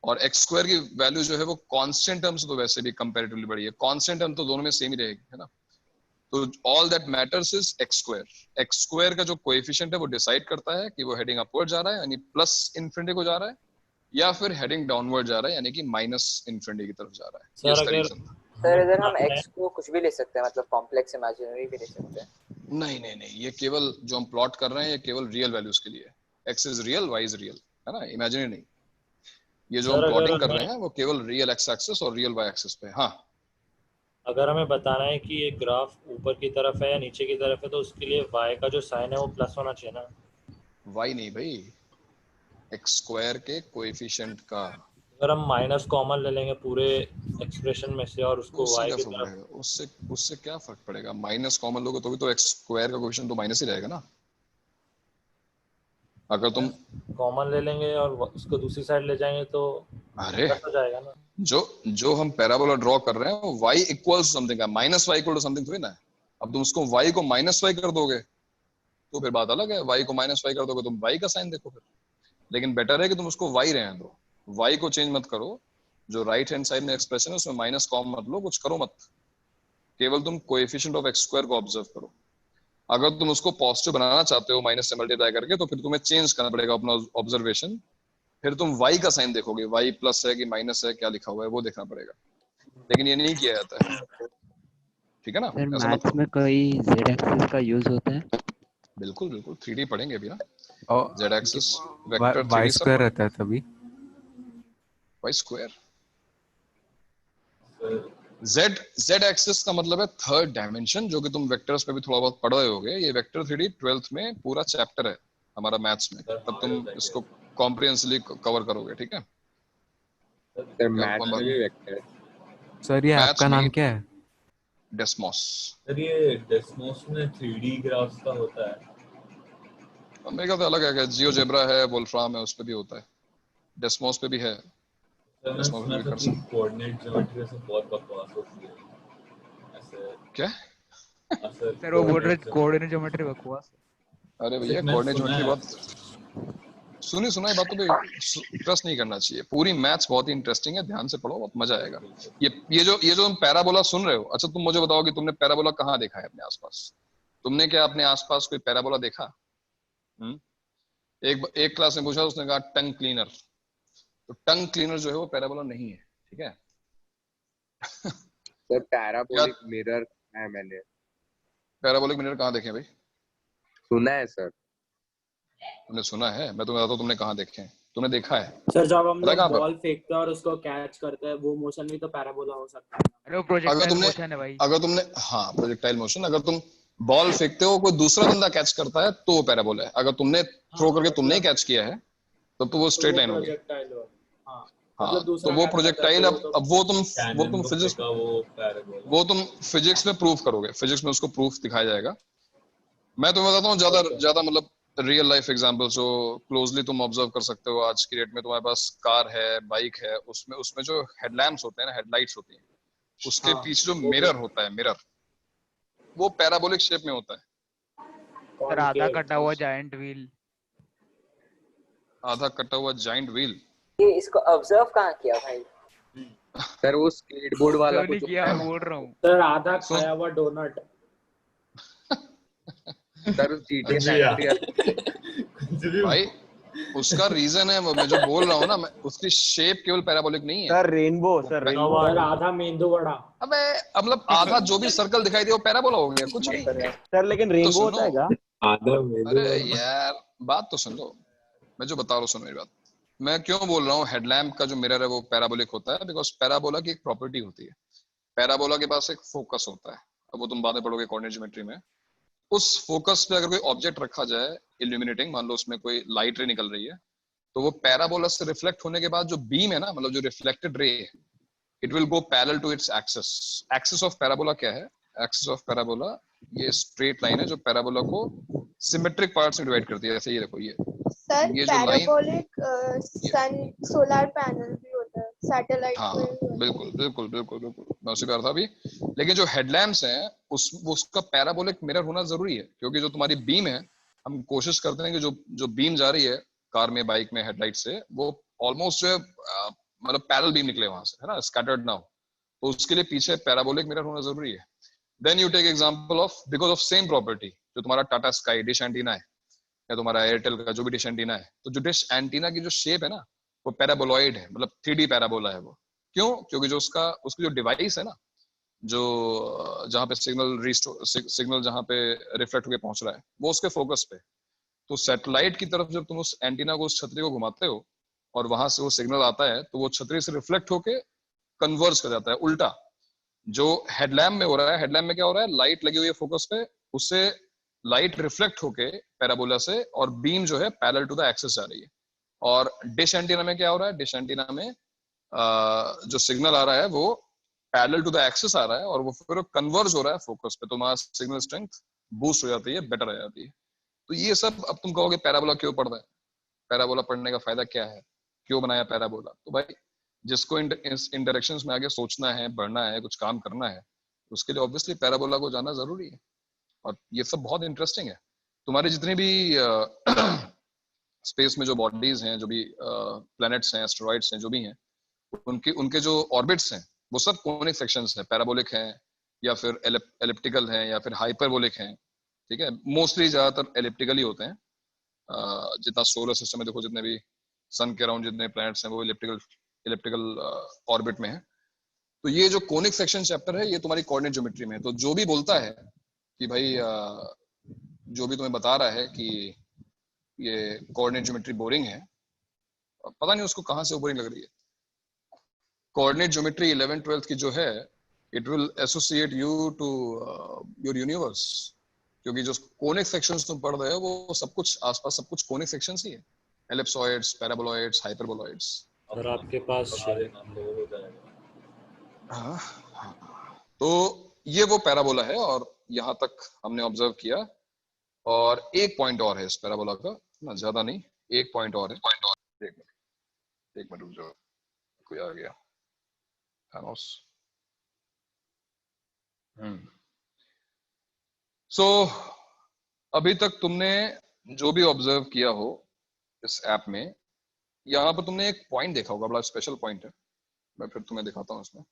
और x स्क्वायर की वैल्यू जो है वो कांस्टेंट टर्म से तो वैसे भी कंपैरेटिवली बड़ी है, कांस्टेंट टर्म तो दोनों में सेम ही रहेगी, है ना। तो all that matters is x square. x square का जो कोएफिशिएंट है वो डिसाइड करता है कि वो हेडिंग अपवर्ड जा रहा है यानी प्लस इनफिनिटी को जा रहा है, या फिर हेडिंग डाउनवर्ड जा रहा है यानी कि माइनस इनफिनिटी की तरफ जा रहा है। सर अगर सर इधर हम x को कुछ भी ले सकते हैं, मतलब कॉम्प्लेक्स इमेजिनरी भी ले सकते हैं? नहीं नहीं नहीं, ये केवल जो हम प्लॉट कर रहे हैं ये केवल रियल वैल्यूज के लिए, x is real, y is real, है ना, इमेजिनरी नहीं। ये जो हम प्लॉटिंग कर रहे हैं वो केवल रियल x एक्सिस और रियल y एक्सिस पे। हाँ, अगर हमें बताना है कि ये ग्राफ ऊपर की तरफ है या नीचे की तरफ है, तो उसके लिए y का जो साइन है वो प्लस होना चाहिए ना। y नहीं भाई, x स्क्वायर के कोएफिशिएंट का। अगर हम माइनस कॉमन ले लेंगे पूरे एक्सप्रेशन में से और उसको उससे y क्या की फर्क तरफ, पड़ेगा, उससे क्या फर्क पड़ेगा, माइनस कॉमन लोगे तो भी तो x स्क्वायर का कोएफिशिएंट तो माइनस ही रहेगा ना। अगर तुम कॉमन ले लेंगे और उसको दूसरी साइड ले जाएंगे तो अरे प्लस हो जाएगा ना। जो हम पैराबोला ड्रॉ कर रहे हैं वो y इक्वल्स समथिंग है, minus y equal to something थोड़ी ना है। अब तुम उसको y को माइनस y कर दोगे तो फिर बात अलग है, y को माइनस y कर दोगे तुम y का साइन देखो फिर। लेकिन बेटर है कि तुम उसको y रहने दो, y को चेंज मत करो, जो राइट हैंड साइड में एक्सप्रेशन है उसमें माइनस कॉम मत लो, कुछ करो मत, केवल तुम कोएफिशिएंट ऑफ x स्क्वायर को ऑब्जर्व करो। अगर तुम उसको पॉजिटिव बनाना चाहते हो माइनस से मल्टीप्लाई करके, तो फिर तुम्हें चेंज करना पड़ेगा अपना ऑब्जर्वेशन, फिर तुम y का साइन देखोगे, y प्लस है कि माइनस है, क्या लिखा हुआ है वो देखना पड़ेगा, लेकिन ये नहीं किया जाता है, ठीक है ना। सर ऐसा मत मैथ्स में कोई z एक्सिस का यूज होता है? बिल्कुल बिल्कुल, 3D पढ़ेंगे अभी ना, और z axis vector y 3D square सब रहता है तभी। y स्क्वायर z एक्सिस का मतलब है थर्ड डायमेंशन, जो कि तुम वेक्टर्स पे भी थोड़ा बहुत पढ़ रहे होगे। ये वेक्टर 3D 12th में पूरा चैप्टर है हमारा मैथ्स में, तब तुम इसको कॉम्प्रिहेंसिवली कवर करोगे, ठीक है। सर मैथ्स में भी वेक्टर है। सर ये आपका नाम क्या है? डेस्मोस। सर ये डेस्मोस में 3D ग्राफ्स का होता है? मेरे ख्याल से अलग है, जियोजेब्रा है, वोल्फ्राम है, उस पे भी होता है, डेस्मोस पे भी है। सर मैंने सुना था कि कोऑर्डिनेट ज्योमेट्री से बहुत बकवास होती है ऐसे। क्या? सर वो बोल रहे कोऑर्डिनेट ज्योमेट्री बकवास। अरे भैया कोऑर्डिनेट ज्योमेट्री बहुत सुना है बातों पे ट्रस्ट नहीं करना चाहिए, पूरी मैथ्स बहुत ही इंटरेस्टिंग है, ध्यान से पढ़ो बहुत मजा आएगा। ये जो तुम पैराबोला सुन रहे हो, अच्छा तुम मुझे बताओ कि तुमने पैराबोला कहाँ देखा है अपने आसपास? तुमने क्या अपने आसपास कोई पैराबोला देखा? एक क्लास में पूछा, उसने कहा टंग क्लीनर, तो टंग क्लीनर जो है वो पैराबोला नहीं है, ठीक है। सर पैराबोलिक मिरर है, मैंने पैराबोलिक मिरर कहाँ देखे भाई? सुना है सर। तुमने सुना है? मैं तुम्हें बताता हूँ तुमने कहाँ देखे हैं, तुमने देखा है? सर जब हम लोग बॉल फेंकते हैं और उसको कैच करते हैं, वो मोशन भी तो पैराबोला हो सकता है। अरे वो प्रोजेक्टाइल मोशन है भाई। अगर तुमने हाँ प्रोजेक्टाइल मोशन, अगर तुम बॉल फेंकते हो कोई दूसरा बंदा कैच करता है तो वो पैराबोला है, अगर तुमने थ्रो करके तुमने ही कैच किया है तब तो वो स्ट्रेट लाइन होगी। हाँ तो वो प्रोजेक्टाइल अब वो तुम फिजिक्स में प्रूफ करोगे, फिजिक्स में उसको प्रूफ दिखाया जाएगा। मैं तुम्हें बताता हूँ ज्यादा मतलब रियल लाइफ एग्जांपल्स जो क्लोजली तुम ऑब्जर्व कर सकते हो। आज की डेट में तुम्हारे पास कार है, बाइक है, उसमें जो हेडलैम्प्स होते हैं ना, हेडलाइट्स होती हैं, उसके पीछे जो मिरर होता है, मिरर वो पैराबोलिक शेप में होता है। सर आधा कटा हुआ जायंट व्हील, आधा कटा हुआ जायंट व्हील। ये इसको ऑब्जर्व कहाँ किया भाई? सर वो स्केटबोर्ड वाला नहीं कुछ किया, होता है मैं ना बोल रहा हूँ। सर आधा खाया हुआ डोनट। सर उस GTA जी San हाँ। Andreas भाई उसका रीजन है वो मैं जो बोल रहा हूँ ना, उसकी शेप केवल पैराबोलिक नहीं है। Sir rainbow, sir rainbow. Sir आधा मेंदू वड़ा। अबे मतलब आधा जो भी सर्कल दिखाई दे वो पैराबोला हो गया, कुछ नहीं। सर लेकिन तो रेनबो सुनो, होता है क्या? आधा मेनू अरे यार बात तो सुन लो, मैं जो बता रहा हूँ सुनो मेरी बात। मैं क्यों बोल रहा हूँ हेडलैम्प का जो मिरर है वो पैराबोलिक होता है, बिकॉज पैराबोला की एक प्रॉपर्टी होती है, पैराबोला के पास एक फोकस होता है। अब वो तुम बाद में पढ़ोगे कोऑर्डिनेट ज्योमेट्री में। उस फोकस पे अगर कोई ऑब्जेक्ट रखा जाए इल्यूमिनेटिंग, मान लो उसमें कोई लाइट रे निकल रही है, तो वो पैराबोला से रिफ्लेक्ट होने के बाद जो बीम है ना, मतलब जो reflected ray, it will go parallel to its axis. Axis of parabola क्या है? एक्सिस ऑफ पैराबोला ये स्ट्रेट लाइन है जो पैराबोला को सिमेट्रिक पार्ट्स में डिवाइड करती है। जैसे ये देखो, सर ये जो line, parabolic sun solar panel भी होता है, सैटेलाइट हाँ में भी होता है। बिल्कुल बिल्कुल बिल्कुल बिल्कुल, मैं उसी कह रहा था अभी। लेकिन जो हेडलैम्प्स हैं उसका पैराबोलिक मिरर होना जरूरी है, क्योंकि जो तुम्हारी बीम है, हम कोशिश करते हैं कि जो बीम जा रही है कार में, बाइक में, हेडलाइट से, वो ऑलमोस्ट जो है मतलब पैरेलल बीम निकले वहां से, है ना, स्कैटर्ड ना हो। तो उसके लिए पीछे पैराबोलिक मिरर होना जरूरी है। Then you take example of, because of same property, जो तुम्हारा टाटा स्काई डिश एंटीना है या तुम्हारा एयरटेल का जो भी डिश एंटीना है, तो जो डिश एंटीना की जो शेप है ना वो पैराबोलॉइड है, मतलब 3D पैराबोला है वो। क्यों? क्योंकि जो उसकी जो डिवाइस है ना, जो जहाँ पे सिग्नल जहाँ पे रिफ्लेक्ट होकर पहुंच रहा है, वो उसके फोकस पे। तो सैटेलाइट की तरफ जब तुम उस एंटीना को, उस छतरी को घुमाते हो और वहां से वो सिग्नल आता है, तो वो छतरी से रिफ्लेक्ट होके कन्वर्ज कर जाता है उल्टा। जो हेडलैम्प में हो रहा है, हेडलैम्प में क्या हो रहा है, लाइट लगी हुई है फोकस पे, उससे लाइट रिफ्लेक्ट होके पैराबोला से, और बीम जो है पैरेलल टू द एक्सिस जा रही है। और डिश एंटीना में क्या हो रहा है, डिश एंटीना में जो सिग्नल आ रहा है वो पैरेलल टू द एक्सिस आ रहा है, और वो फिर कन्वर्ज हो रहा है फोकस पे, तो वहां सिग्नल स्ट्रेंथ बूस्ट हो जाती है, बेटर हो जाती है। तो ये सब, अब तुम कहोगे पैराबोला क्यों पढ़ना है, पैराबोला पढ़ने का फायदा क्या है, क्यों बनाया पैराबोला? तो भाई जिसको इन डायरेक्शंस में आगे सोचना है, बढ़ना है, कुछ काम करना है, उसके लिए ऑब्वियसली पैराबोला को जाना जरूरी है। और ये सब बहुत इंटरेस्टिंग है। तुम्हारे जितने भी स्पेस में जो बॉडीज हैं, जो भी प्लैनेट्स हैं, एस्टेरॉइड्स हैं, जो भी हैं, उनके जो ऑर्बिट्स हैं वो सब कोनिक सेक्शंस हैं, पैराबोलिक हैं या फिर एलिप्टिकल हैं या फिर हाइपरबोलिक हैं। ठीक है, मोस्टली ज्यादातर एलिप्टिकल ही होते हैं। जितना सोलर सिस्टम में देखो, जितने भी सन के अराउंड जितने प्लैनेट्स हैं वो इलिप्टिकल ऑर्बिट में है। तो ये जो कोनिक सेक्शन चैप्टर है ये तुम्हारी कोऑर्डिनेट ज्योमेट्री में है। तो जो भी बोलता है कि भाई जो भी तुम्हें बता रहा है कि ये कोऑर्डिनेट ज्योमेट्री बोरिंग है, पता नहीं उसको कहाँ से बोरिंग लग रही है। कोऑर्डिनेट ज्योमेट्री 11th 12th की जो है, it will associate you to your universe, क्योंकि जो कोनिक सेक्शंस तुम पढ़ रहे हो वो सब कुछ आसपास सब कुछ कोनिक सेक्शंस ही है, एलिप्सॉइड्स, पैराबोलॉइड्स, हाइपरबोलॉइड्स। अगर आपके पास हाँ, तो ये वो पैराबोला है, और यहाँ तक हमने ऑब्जर्व किया। और एक पॉइंट और है इस पैराबोला का, ना ज्यादा नहीं, एक पॉइंट और है। एक मिनट रुक जाओ, कोई आ गया, थानोस। सो अभी तक तुमने जो भी ऑब्जर्व किया हो इस ऐप में, यहाँ पर तुमने एक पॉइंट देखा होगा, बड़ा स्पेशल पॉइंट है, मैं फिर तुम्हें दिखाता हूँ इसमें।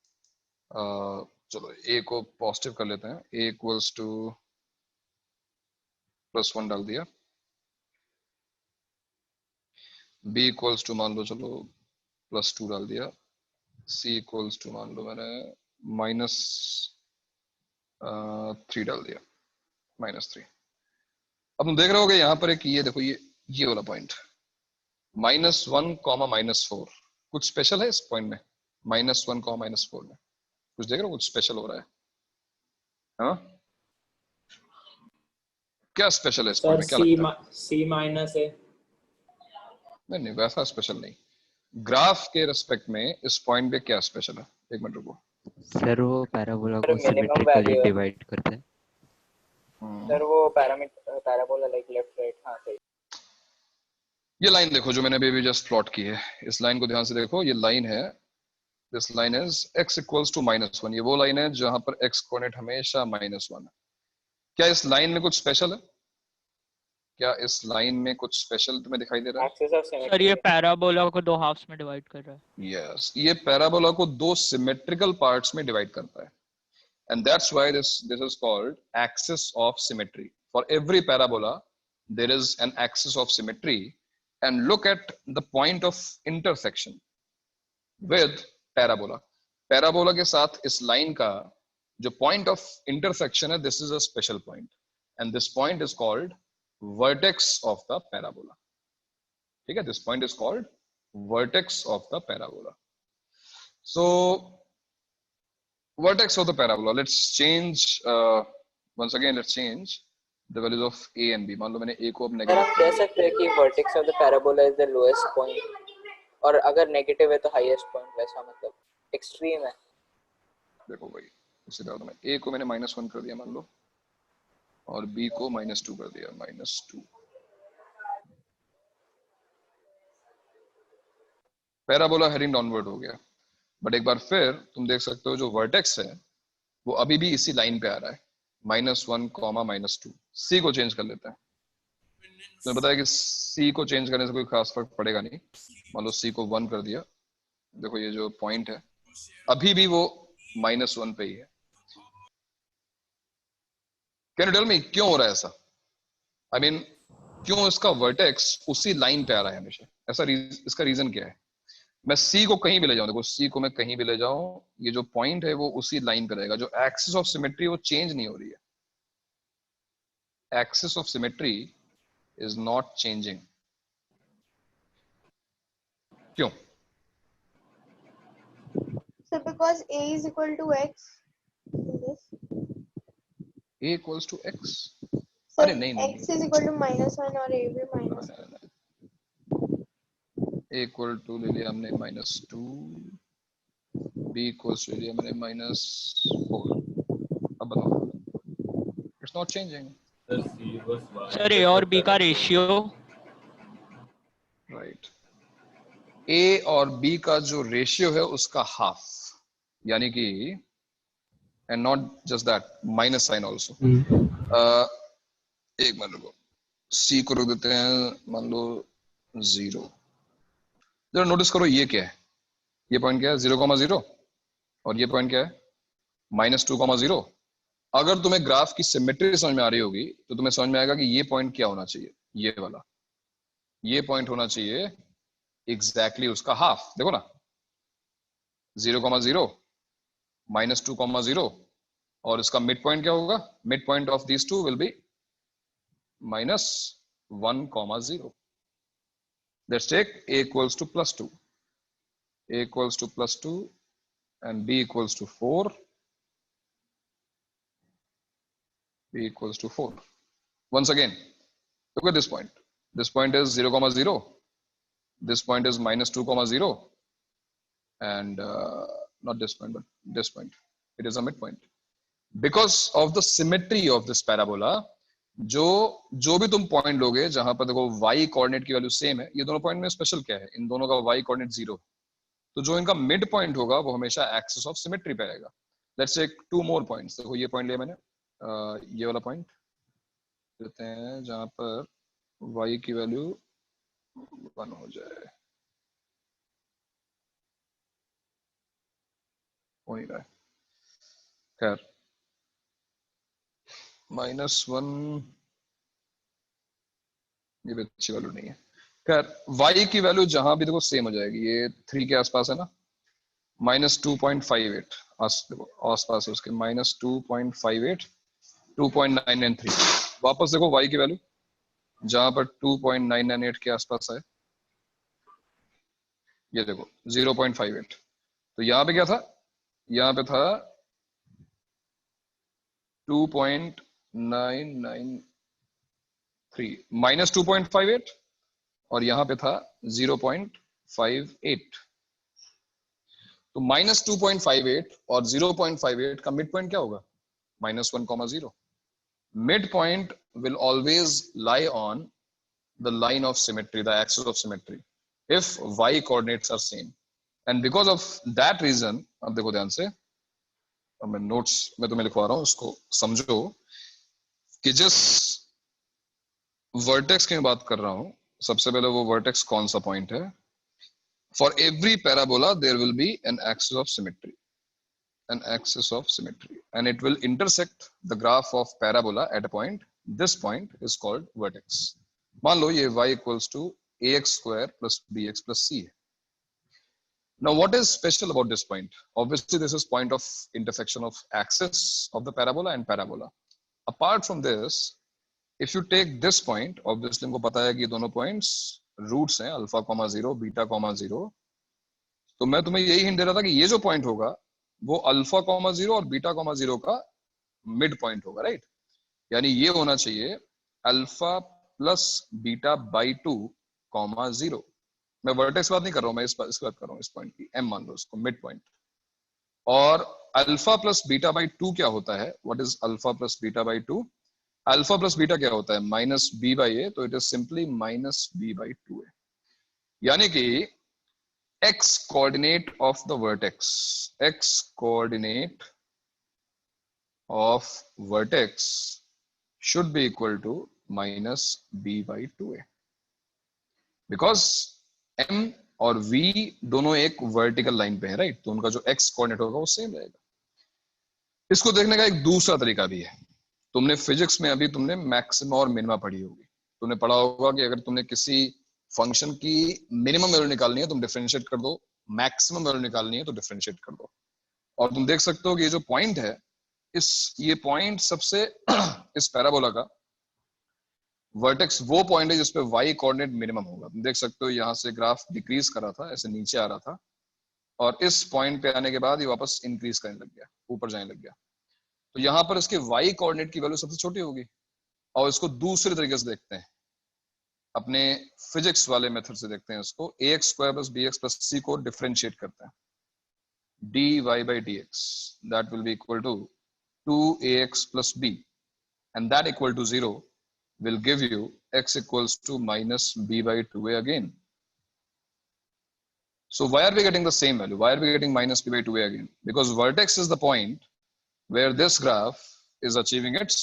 चलो a को पॉजिटिव कर लेते हैं, a इक्वल्स टू +1 डाल दिया, b इक्वल्स टू मान लो चलो +2 डाल दिया, c इक्वल्स टू मान लो मैंने -3 डाल दिया, -3। अब तुम देख रहे होगे यहाँ पर एक, ये देखो ये वाला पॉइंट -1, -4, कुछ स्पेशल है इस पॉइंट में, -1, -4 में कुछ देख रहे हो, कुछ स्पेशल हो रहा है। हाँ, क्या स्पेशल है इस पॉइंट में, क्या लगता है? C- है। नहीं वैसा स्पेशल नहीं, ग्राफ के रिस्पेक्ट में इस पॉइंट पे क्या स्पेशल है? एक मिनट रुको। सर वो पैराबोला को मिनिमम सिमेट्रिकली वैल्यू है डिवाइड करता है। सर, वो पैराबोला लाइक लेफ्ट राइट, हाँ सही। ये लाइन देखो जो मैंने अभी जस्ट प्लॉट की है, इस लाइन को ध्यान से देखो, ये लाइन है, this line is x equals to -1। ये वो लाइन है जहां पर x कोऑर्डिनेट हमेशा -1 है। क्या इस लाइन में कुछ स्पेशल है? क्या इस लाइन में कुछ स्पेशल तुम्हें दिखाई दे रहा है? एक्सिस ऑफ सर सिमेट्री ये पैराबोला को दो हाफ्स में डिवाइड कर रहा है। यस, ये पैराबोला को दो सिमेट्रिकल पार्ट्स में डिवाइड करता है, and that's why this is called axis of symmetry. For every parabola there is an axis of symmetry, and look at the point of intersection with parabola. Parabola के साथ इस line का जो point of intersection है, this is a special point, and this point is called vertex of the parabola. ठीक है, this point is called vertex of the parabola. So vertex of the parabola, let's change once again, let's change the values of a and b. मान लो मैंने a को अब sir negative, आप कह सकते हैं कि vertex of the parabola is the lowest point, और अगर नेगेटिव है तो हाईएस्ट पॉइंट, वैसा मतलब एक्सट्रीम है। देखो भाई इसे डाल दो, मैं a को मैंने -1 कर दिया मान लो, और b को -2 कर दिया, -2। पैराबोला हेडिंग डाउनवर्ड हो गया, बट एक बार फिर तुम देख सकते हो जो वर्टेक्स है वो अभी भी इसी लाइन पे आ रहा है, -1, -2। सी को चेंज कर लेते हैं। तुम्हें पता है कि सी को चेंज करने से कोई खास फर्क पड़ेगा नहीं। मान लो सी को 1 कर दिया, देखो ये जो पॉइंट है अभी भी वो -1 पे ही है। कैन यू टेल मी क्यों हो रहा है ऐसा? आई मीन क्यों इसका वर्टेक्स उसी लाइन पे आ रहा है हमेशा? ऐसा इसका रीजन क्या है? मैं C को कहीं भी ले जाऊं, देखो C को मैं कहीं भी ले जाऊं, ये जो पॉइंट है वो उसी लाइन पे रहेगा। जो एक्सिस ऑफ सिमेट्री वो चेंज नहीं हो रही है, axis of symmetry is not changing. क्यों? So because A is equal to X in this. A equals to X? So अरे नहीं X is equal to -1 और A भी -1। A equal to ले लिया हमने -2, B equals to ले लिया हमने -4। अब बताओ, it's not changing. Sir A और B का रेशियो, राइट, A और B का जो रेशियो है उसका हाफ, यानी कि and not just that, minus sign also. एक मिनट रुको, C को रख देते हैं मान लो 0। जरा नोटिस करो ये क्या है, ये पॉइंट क्या है 0,0, और ये पॉइंट क्या है -2,0। अगर तुम्हें ग्राफ की सिमेट्री समझ में आ रही होगी तो तुम्हें समझ में आएगा कि ये पॉइंट क्या होना चाहिए, ये वाला, ये पॉइंट होना चाहिए एग्जैक्टली उसका हाफ। देखो ना 0,0, -2,0, और इसका मिड पॉइंट क्या होगा? Mid point of these two will be -1,0। Let's take A equals to +2, A equals to +2, and B equals to 4, B equals to 4. Once again, look at this point. This point is 0,0, this point is -2,0, and not this point, but this point. It is a midpoint. Because of the symmetry of this parabola, जो भी तुम point लोगे जहां पर देखो y coordinate की value same है, ये दोनों पॉइंट में स्पेशल क्या है, इन दोनों का y कोऑर्डिनेट 0, तो जो इनका मिड पॉइंट होगा वो हमेशा एक्सिस ऑफ सिमेट्री पे आएगा। Let's take 2 more points. देखो ये पॉइंट लिया मैंने, ये वाला पॉइंट लेते हैं जहां पर y की वैल्यू 1 हो जाए, हो नहीं रहा है, खैर -1, ये भी अच्छी वैल्यू नहीं है। खैर y की वैल्यू जहां भी देखो सेम हो जाएगी, ये 3 के आसपास है ना, -2.58 आसपास है उसके, -2.58, 2.993। वापस देखो y की वैल्यू जहां पर 2.998 के आसपास है, ये देखो 0.58। तो यहाँ पे क्या था? यहाँ पे था 2.993 -2.58, और यहाँ पे था 0.58। तो -2.58 और 0.58 का मिड पॉइंट क्या होगा? -1,0। Mid point will always lie on the line of symmetry, the axis of symmetry, if y coordinates are same. And because of that reason, अब देखो ध्यान से, अब मैं नोट्स में तुम्हें लिखवा रहा हूँ, उसको समझो कि जिस वर्टेक्स की मैं बात कर रहा हूं, सबसे पहले वो वर्टेक्स कौन सा पॉइंट है? For every parabola there will be an axis of symmetry, an axis of symmetry, and it will intersect the graph of parabola at a point. This point is called vertex. मान लो ये y equals to ax square plus bx plus c है. Now what is special about this point? Obviously this is point of intersection of axis of the parabola and parabola. Apart from this, if you take this point, obviously हमको पता है कि ये दोनों points roots हैं alpha comma 0 beta comma 0. तो मैं तुम्हें यही हिंट दे रहा था कि ये जो पॉइंट होगा वो अल्फा कॉमा 0 और बीटा कॉमा 0 का मिड पॉइंट होगा, राइट? यानी ये होना चाहिए alpha plus beta by 2 comma 0. मैं वर्टेक्स बात नहीं कर रहा हूं, मैं इस बात कर रहा हूं, इस पॉइंट की m मान लो इसको मिड पॉइंट. और अल्फा प्लस बीटा बाई 2 क्या होता है? What is alpha plus beta by 2? Alpha plus beta क्या होता है? माइनस बी बाई ए, तो it is simply minus b by 2 है. यानी कि x coordinate of the vertex, x coordinate of vertex should be equal to minus b by 2a, because m और v दोनों एक वर्टिकल लाइन पे है, right? तो उनका जो x कोऑर्डिनेट होगा वो सेम रहेगा. इसको देखने का एक दूसरा तरीका भी है. तुमने फिजिक्स में अभी तुमने मैक्सिमा और मिनिमा पढ़ी होगी. तुमने पढ़ा होगा कि अगर तुमने किसी फंक्शन की मिनिमम वैल्यू निकालनी है तुम डिफरेंशिएट कर दो, मैक्सिमम वैल्यू निकालनी है तो डिफरेंशिएट कर दो. और तुम देख सकते हो कि ये जो पॉइंट है, ये पॉइंट सबसे इस पैराबोला का वर्टेक्स वो पॉइंट है जिसपे y कोऑर्डिनेट मिनिमम होगा. तुम देख सकते हो यहाँ से ग्राफ डिक्रीज कर रहा था, ऐसे नीचे आ रहा था, और इस पॉइंट पे आने के बाद ये वापस इंक्रीज करने लग गया, ऊपर जाने लग गया. तो यहाँ पर इसके y कोऑर्डिनेट की वैल्यू सबसे छोटी होगी. और इसको दूसरे तरीके से देखते हैं, अपने फिजिक्स वाले मेथड से देखते हैं इसको. ax square plus bx plus c को डिफरेंशिएट करते हैं. dy by dx that will be equal to 2ax plus b, and that equal to 0 will give you x equals to minus b by 2a again. So why are we getting the same value? Why are we getting minus b by 2a again? Because vertex is the point where this graph is achieving its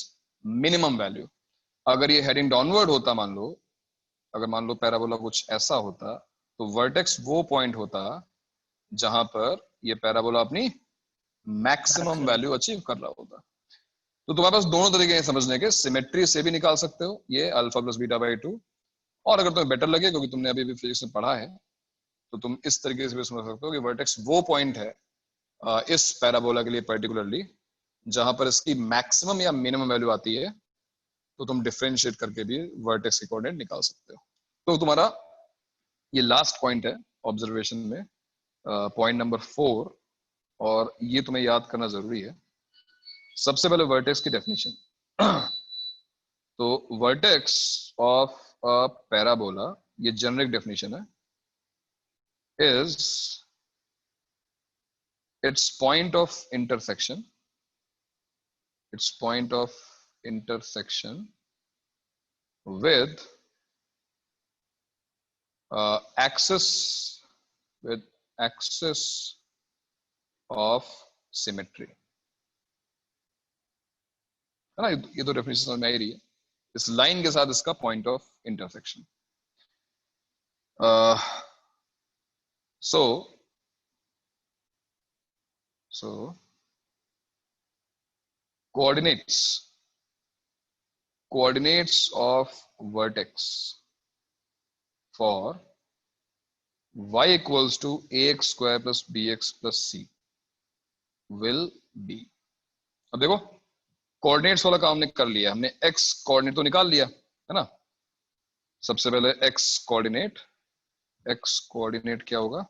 minimum value. अगर ये heading downward होता, अगर मान लो parabola कुछ ऐसा होता, तो vertex वो पॉइंट होता जहां पर ये पैराबोला अपनी मैक्सिमम वैल्यू अचीव कर रहा होता. तो तुम्हारे पास दोनों तरीके हैं समझने के. सिमेट्री से भी निकाल सकते हो ये अल्फा प्लस बीटा बाई 2, और अगर तुम्हें बेटर लगे क्योंकि तुमने अभी भी फिजिक्स में पढ़ा है, तो तुम इस तरीके से भी समझ सकते हो कि वर्टेक्स वो पॉइंट है इस पैराबोला के लिए पर्टिकुलरली जहां पर इसकी मैक्सिमम या मिनिमम वैल्यू आती है, तो तुम डिफरेंशिएट करके भी वर्टेक्स के कोऑर्डिनेट निकाल सकते हो. तो तुम्हारा ये लास्ट पॉइंट है ऑब्जर्वेशन में, पॉइंट नंबर 4, और ये तुम्हें याद करना जरूरी है. सबसे पहले वर्टेक्स की डेफिनेशन. तो वर्टेक्स ऑफ अ पैराबोला, ये जेनेरिक डेफिनेशन है, is it's point of intersection, its point of intersection with axis of symmetry. है ना? ये तो डेफिनेशन समझ में आ ही रही है. इस लाइन के साथ इसका point of intersection. so coordinates of vertex for y equals to ax square plus bx plus c will be. अब देखो कोऑर्डिनेट्स वाला काम ने कर लिया हमने. x कोऑर्डिनेट तो निकाल लिया है ना. सबसे पहले x कोऑर्डिनेट क्या होगा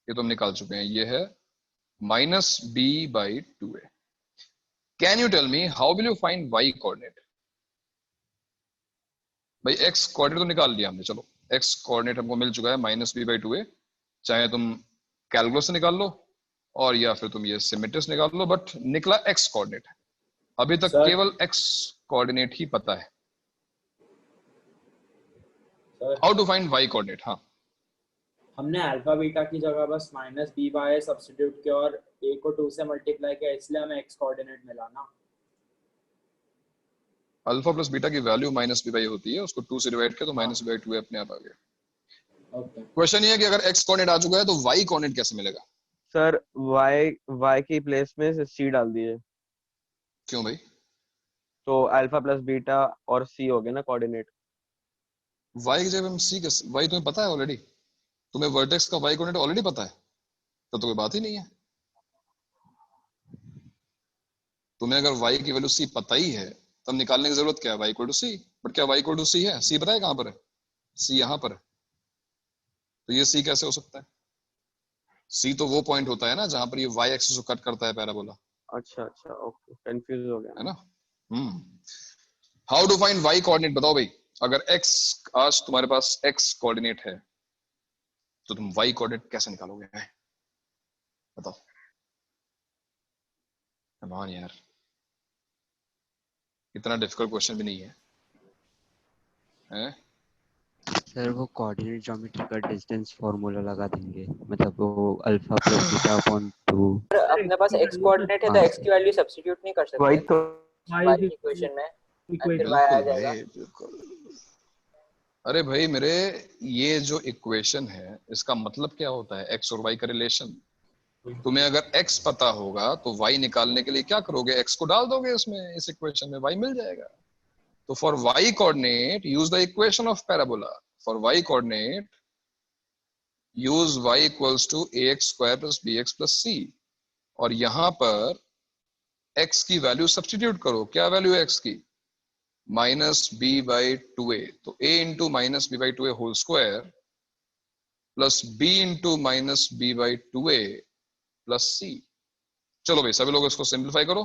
ये तो हम निकाल चुके हैं. ये है minus b by 2a. Can you tell me how will you find y coordinate? भाई x कोऑर्डिनेट तो निकाल लिया हमने. चलो x कोऑर्डिनेट हमको मिल चुका है माइनस b बाई 2a. चाहे तुम कैलकुलस से निकाल लो और या फिर तुम ये सिमेट्री से निकाल लो, बट निकला x कोऑर्डिनेट. अभी तक केवल x कोऑर्डिनेट ही पता है. How to find y coordinate? हाँ, हमने अल्फा बीटा की जगह बस माइनस बी बाय सब्स्टिट्यूट किया और a को 2 से मल्टीप्लाई किया, इसलिए हमें x कोऑर्डिनेट मिला ना. अल्फा प्लस बीटा की वैल्यू माइनस बी बाई होती है, उसको 2 से डिवाइड किया तो माइनस बी बाई 2 अपने आप आ गया। क्वेश्चन ये है कि अगर x कोऑर्डिनेट आ चुका है तो y कोऑर्डिनेट कैसे मिलेगा? सर y की प्लेस में c डाल दिए, क्यों भाई? तो अल्फा प्लस बीटा और c हो गया ना कोऑर्डिनेट। y की जगह हम c कैसे, y तुम्हें पता है ऑलरेडी, तुम्हें वर्टेक्स का y कोऑर्डिनेट ऑलरेडी पता है, तो कोई बात ही नहीं है। तुम्हें अगर y की वैल्यू c पता ही है तब निकालने की जरूरत क्या है, y equal to c। But क्या y इक्वल टू c है? c पता है कहां पर है? c यहां पर है, तो ये c कैसे हो सकता है? c तो वो पॉइंट होता है ना जहां पर ये y एक्सिस को कट करता है पैराबोला। अच्छा अच्छा, ओके, कंफ्यूज हो गया है ना। How to find y coordinate बताओ भाई। अगर x, आज तुम्हारे पास x कोऑर्डिनेट है तो तुम y कोऑर्डिनेट कैसे निकालोगे? बताओ। कम ऑन यार, इतना डिफिकल्ट क्वेश्चन भी नहीं है, हैं? सर वो कोऑर्डिनेट ज्योमेट्री का डिस्टेंस फार्मूला लगा देंगे, मतलब वो अल्फा प्लस बीटा अपॉन 2। अपने पास x कोऑर्डिनेट है तो x की वैल्यू सब्स्टिट्यूट नहीं कर सकते वही तो y की इक्वेशन में, फिर y आ जाएगा। अरे भाई मेरे, ये जो इक्वेशन है इसका मतलब क्या होता है? x और y का रिलेशन। तुम्हें अगर x पता होगा तो y निकालने के लिए क्या करोगे? x को डाल दोगे इसमें, इस इक्वेशन में y मिल जाएगा। तो for y coordinate use the equation of parabola. For y coordinate use y equals to ax square plus bx plus c, और यहां पर x की वैल्यू सब्स्टिट्यूट करो। क्या वैल्यू है x की? माइनस बी बाई 2a, तो a into minus b by 2a whole square plus b into minus b by 2a plus c। चलो भाई सभी लोग इसको सिंप्लीफाई करो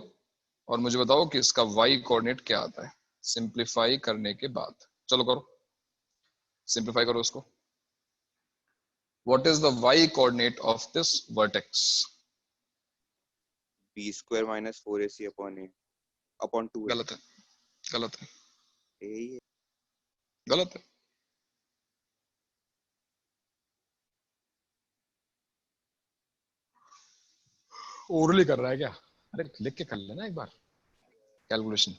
और मुझे बताओ कि इसका y कोऑर्डिनेट क्या आता है सिंप्लीफाई करने के बाद। चलो करो, सिंप्लीफाई करो इसको। What is the y coordinate of this vertex? b square minus 4ac upon a upon 2। गलत है, गलत है, यही है, गलत है। ओरली कर रहा है क्या? अरे लिख के कर लेना एक बार calculation.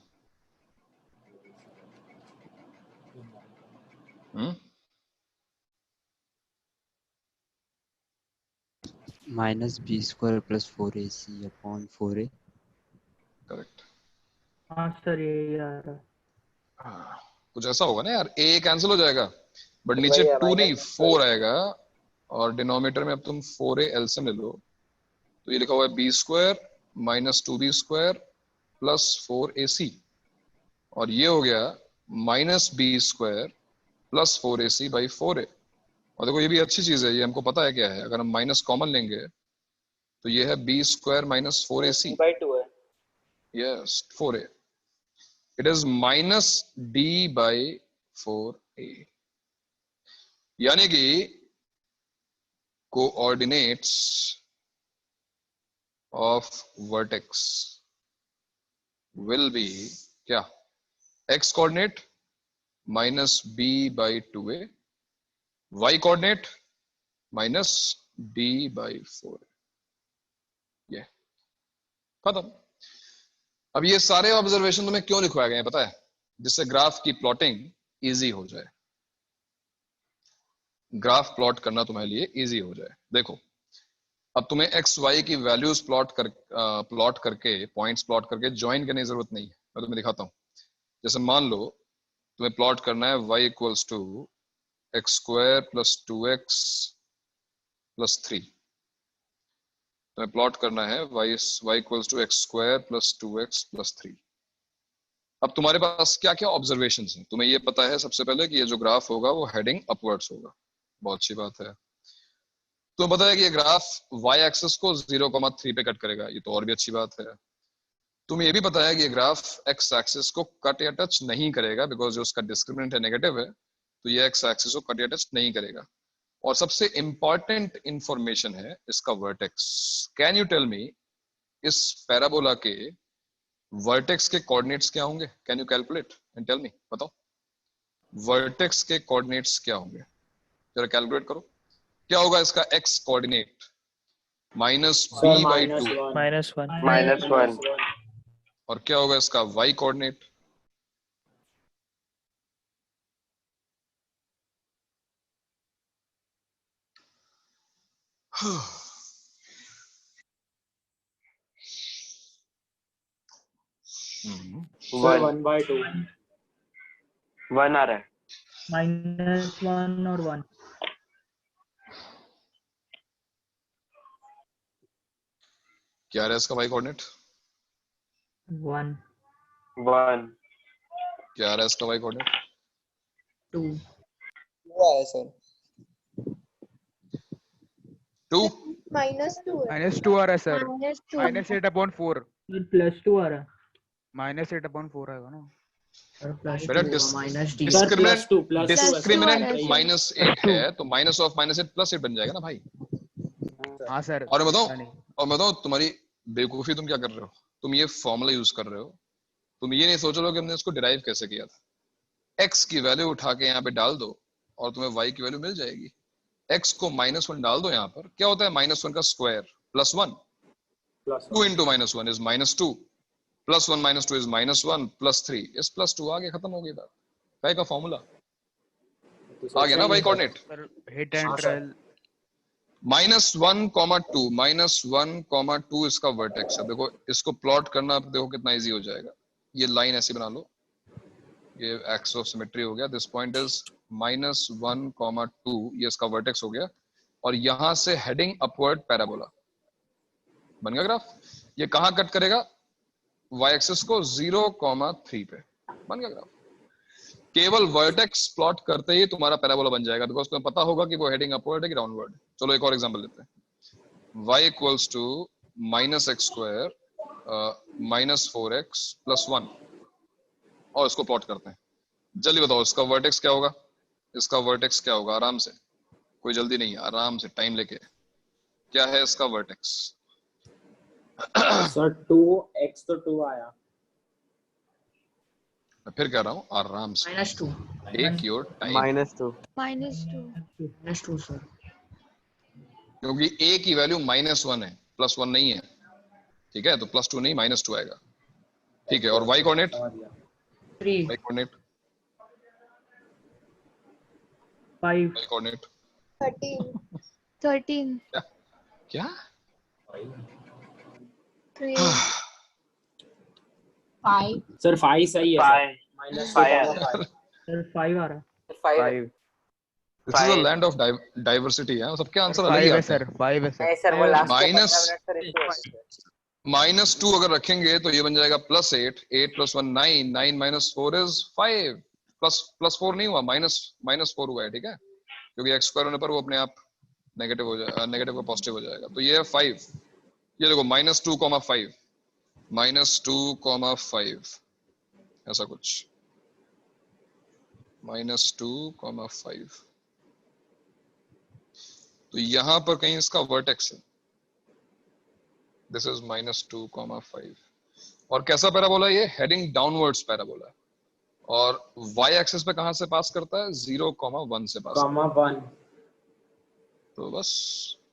Minus B square plus 4ac upon 4a। Correct. हाँ सर यही आ रहा है। कुछ ऐसा होगा ना यार, a कैंसिल हो जाएगा बट नीचे 2 नहीं 4 आएगा, और डिनोमिनेटर में अब तुम 4a एलसीएम ले लो, तो ये लिखा हुआ है b square minus 2b square plus 4ac, और ये हो गया minus B square plus 4ac by 4a। और देखो ये भी अच्छी चीज है, ये हमको पता है क्या है, अगर हम माइनस कॉमन लेंगे तो ये है b square minus 4ac by 2 है। Yes 4a, it is minus d by 4a, यानी कि coordinates of vertex will be क्या? x coordinate minus b by 2a, y coordinate minus d by 4a। ये खत्म। अब ये सारे ऑब्जर्वेशन तुम्हें क्यों लिखवाए गए हैं पता है? जिससे ग्राफ की प्लॉटिंग इजी हो जाए, ग्राफ प्लॉट करना तुम्हारे लिए इजी हो जाए। देखो अब तुम्हें एक्स वाई की वैल्यूज प्लॉट करके पॉइंट्स प्लॉट करके ज्वाइन करने की जरूरत नहीं है। मैं तुम्हें दिखाता हूं। जैसे मान लो तुम्हें प्लॉट करना है y equals to x square plus 2x plus 3। तुम्हें प्लॉट करना है y equals to x square plus 2x plus 3। अब तुम्हारे पास क्या क्या ऑब्जर्वेशंस हैं? तुम्हें ये पता है सबसे पहले कि ये जो ग्राफ होगा वो हेडिंग अपवर्ड्स होगा, बहुत अच्छी बात है। तुम्हें पता है कि ये ग्राफ y एक्सिस को 0,3 पे कट करेगा, ये तो और भी अच्छी बात है। तुम्हें ये भी पता है कि ये ग्राफ x एक्सिस को कट या टच नहीं करेगा, बिकॉज जो उसका डिस्क्रिमिनेंट है नेगेटिव है, तो ये x एक्सिस को कट या टच नहीं करेगा। और सबसे इंपॉर्टेंट इंफॉर्मेशन है इसका vertex. Can you tell me इस पैराबोला के वर्टेक्स के कोऑर्डिनेट्स क्या होंगे? Can you calculate and tell me, बताओ वर्टेक्स के कोऑर्डिनेट्स क्या होंगे, जरा कैलकुलेट करो। क्या होगा इसका x coordinate? Minus b by 2 -1 और क्या होगा इसका y कोऑर्डिनेट? सर 1/2 1 आ रहा है। -1 और 1 क्या है इसका y कोऑर्डिनेट? 1 क्या है इसका y कोऑर्डिनेट? 2 आया सर 2 -2 है। -2 आ रहा है सर, -2 -8/4 +2 आ रहा है। -8/4 आएगा ना बेटा डिस्क्रिमिनेंट -8 है तो -8 +8 बन जाएगा ना भाई। हाँ सर। और मैं बताऊं तुम्हारी बेवकूफी, तुम क्या कर रहे हो? तुम ये फॉर्मूला यूज कर रहे हो, तुम ये नहीं सोच रहे हो कि हमने इसको डिराइव कैसे किया था। x की वैल्यू उठा के यहाँ पे डाल दो और तुम्हें y की वैल्यू मिल जाएगी। x को -1 डाल दो यहाँ पर, क्या होता है -1 का square +1, 2 into -1 is -2, +1 - 2 is -1, +3 is +2। आगे खत्म हो गई बात। y का फॉर्मूला आ गया ना y coordinate. Hit and trial -1,2 इसका वर्टेक्स है। देखो इसको प्लॉट करना, आप देखो कितना इजी हो जाएगा। ये लाइन ऐसी बना लो, ये एक्स ऑफ सिमेट्री हो गया। दिस पॉइंट इज -1,2, ये इसका वर्टेक्स हो गया। और यहां से हेडिंग अपवर्ड पैराबोला बन गया ग्राफ। ये कहां कट करेगा? y एक्सिस को 0,3 पे बन गया ग्राफ। केवल वर्टेक्स प्लॉट करते ही तुम्हारा पैराबोला बन जाएगा, बिकॉज तुम्हें पता होगा कि वो हेडिंग अपवर्ड है कि डाउनवर्ड। चलो एक और एग्जांपल लेते हैं। y equals to -x² -4x + 1 और इसको प्लॉट करते हैं। जल्दी बताओ इसका वर्टेक्स क्या होगा? इसका वर्टेक्स क्या होगा? आराम से, कोई जल्दी नहीं है, आराम से टाइम लेके। क्या है इसका वर्टेक्स? सर 2x तो 2 आया। मैं फिर कह रहा हूँ आराम से, -2 टेक योर टाइम। -2 सर, क्योंकि a की वैल्यू -1 है, +1 नहीं है। ठीक है, तो +2 नहीं -2 आएगा। ठीक है, और y coordinate 3 y coordinate 5 y coordinate 13 क्या 3 5 सर 5 सही है सर। सर 5 आ रहा है। 5 this is a land of diversity है, सबके आंसर अलग ही 5 है आते सर, हैं। 5 है सर। सर वो लास्ट -2 अगर रखेंगे तो ये बन जाएगा +8, 8 + 1 9, 9 - 4 is 5, +4 नहीं हुआ, -4 हुआ है। ठीक है, क्योंकि x² होने पर वो अपने आप नेगेटिव हो जाएगा, नेगेटिव का पॉजिटिव हो जाएगा। तो ये है 5। ये देखो -2,5 -2,5 ऐसा कुछ, -2,5। तो यहां पर कहीं इसका वर्टेक्स है। This is -2,5। और कैसा पैराबोला है ये? हेडिंग डाउनवर्ड्स पैराबोला है। और y एक्सिस पे कहां से पास करता है? 0,1 से पास करता है। तो बस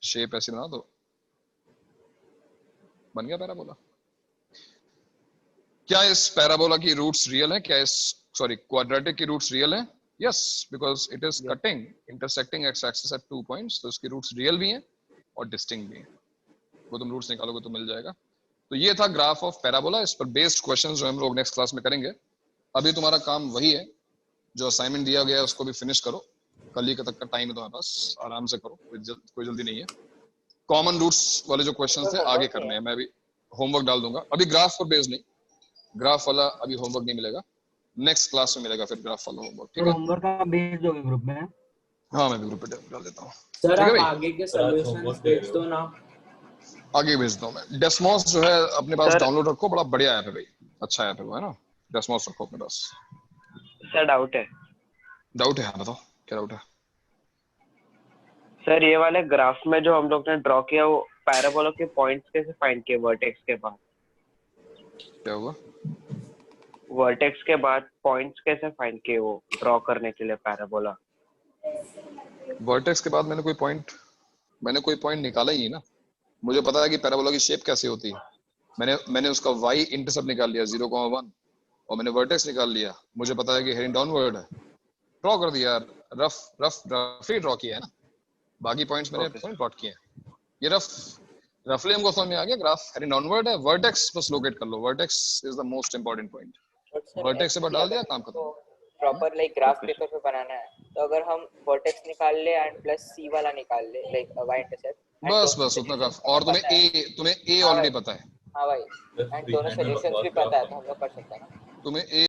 शेप ऐसी बना दो, बन गया पैराबोला। क्या इस पैराबोला की रूट्स रियल है? क्या इस क्वाड्रेटिक की रूट्स रियल है? Yes, because it is cutting intersecting x axis at 2 points. तो इसकी रूट्स रियल भी हैं और डिस्टिंक्ट भी हैं। वो तुम रूट्स निकालोगे तो मिल जाएगा। तो ये था ग्राफ ऑफ पैराबोला। इस पर बेस्ड क्वेश्चंस जो हम लोग नेक्स्ट क्लास में करेंगे। अभी तुम्हारा काम वही है, जो असाइनमेंट दिया गया है उसको भी फिनिश करो। कल ही तक का टाइम है तुम्हारे पास, आराम से करो, कोई जल्दी नहीं है। कॉमन रूट्स वाले जो क्वेश्चंस थे आगे करने हैं, मैं अभी होमवर्क डाल दूंगा। अभी ग्राफ पर बेस्ड नहीं, ग्राफ वाला अभी होमवर्क नहीं मिलेगा, नेक्स्ट क्लास में मिलेगा फिर ग्राफ वाला होमवर्क। ठीक है, होमवर्क आप भेज दोगे ग्रुप में? हाँ मैं भी ग्रुप पे डाल देता हूँ। सर आप आगे के सॉल्यूशंस भेज दो ना। आगे भेजता हूँ मैं। डेस्मोस जो है अपने पास डाउनलोड रखो, बड़ा बढ़िया ऐप है भाई, अच्छा ऐप है वो, है ना। डेस्मोस रखो अपने पास। सर डाउट है। डाउट है? हाँ बताओ क्या डाउट है। सर ये वाले ग्राफ में जो हम लोग ने ड्रॉ किया, वो पैराबोला के पॉइंट्स कैसे फाइंड किए वर्टेक्स के बाद? क्या हुआ? वर्टेक्स के बाद पॉइंट्स कैसे फाइंड किए वो ड्रॉ करने के लिए पैराबोला? वर्टेक्स के बाद मैंने कोई पॉइंट निकाला ही नहीं ना। मुझे पता है कि पैराबोला की शेप कैसे होती है। मैंने उसका y इंटरसेप्ट निकाल लिया 0,1 और मैंने वर्टेक्स निकाल लिया। मुझे पता है कि हेडिंग डाउनवर्ड है, ड्रॉ कर दिया। रफ ही ड्रॉ किया है ना। बाकी पॉइंट्स मैंने पॉइंट प्लॉट किए हैं। ये रफली हमको समझ में आ गया। ग्राफ हेडिंग डाउनवर्ड है, वर्टेक्स बस लोकेट कर लो। Vertex is the most important point. Vertex से डाल दिया, काम खत्म। प्रॉपर लाइक ग्राफ पेपर पे बनाना है, तो अगर हम वर्टेक्स निकाल ले एंड प्लस सी वाला निकाल ले लाइक वाई इंटरसेप्ट, बस उतना काफी। और तुम्हें ए ऑलरेडी पता है। हाँ भाई, एंड दोनों सॉल्यूशंस भी पता है, तो हम लोग कर सकते हैं ना। तुम्हें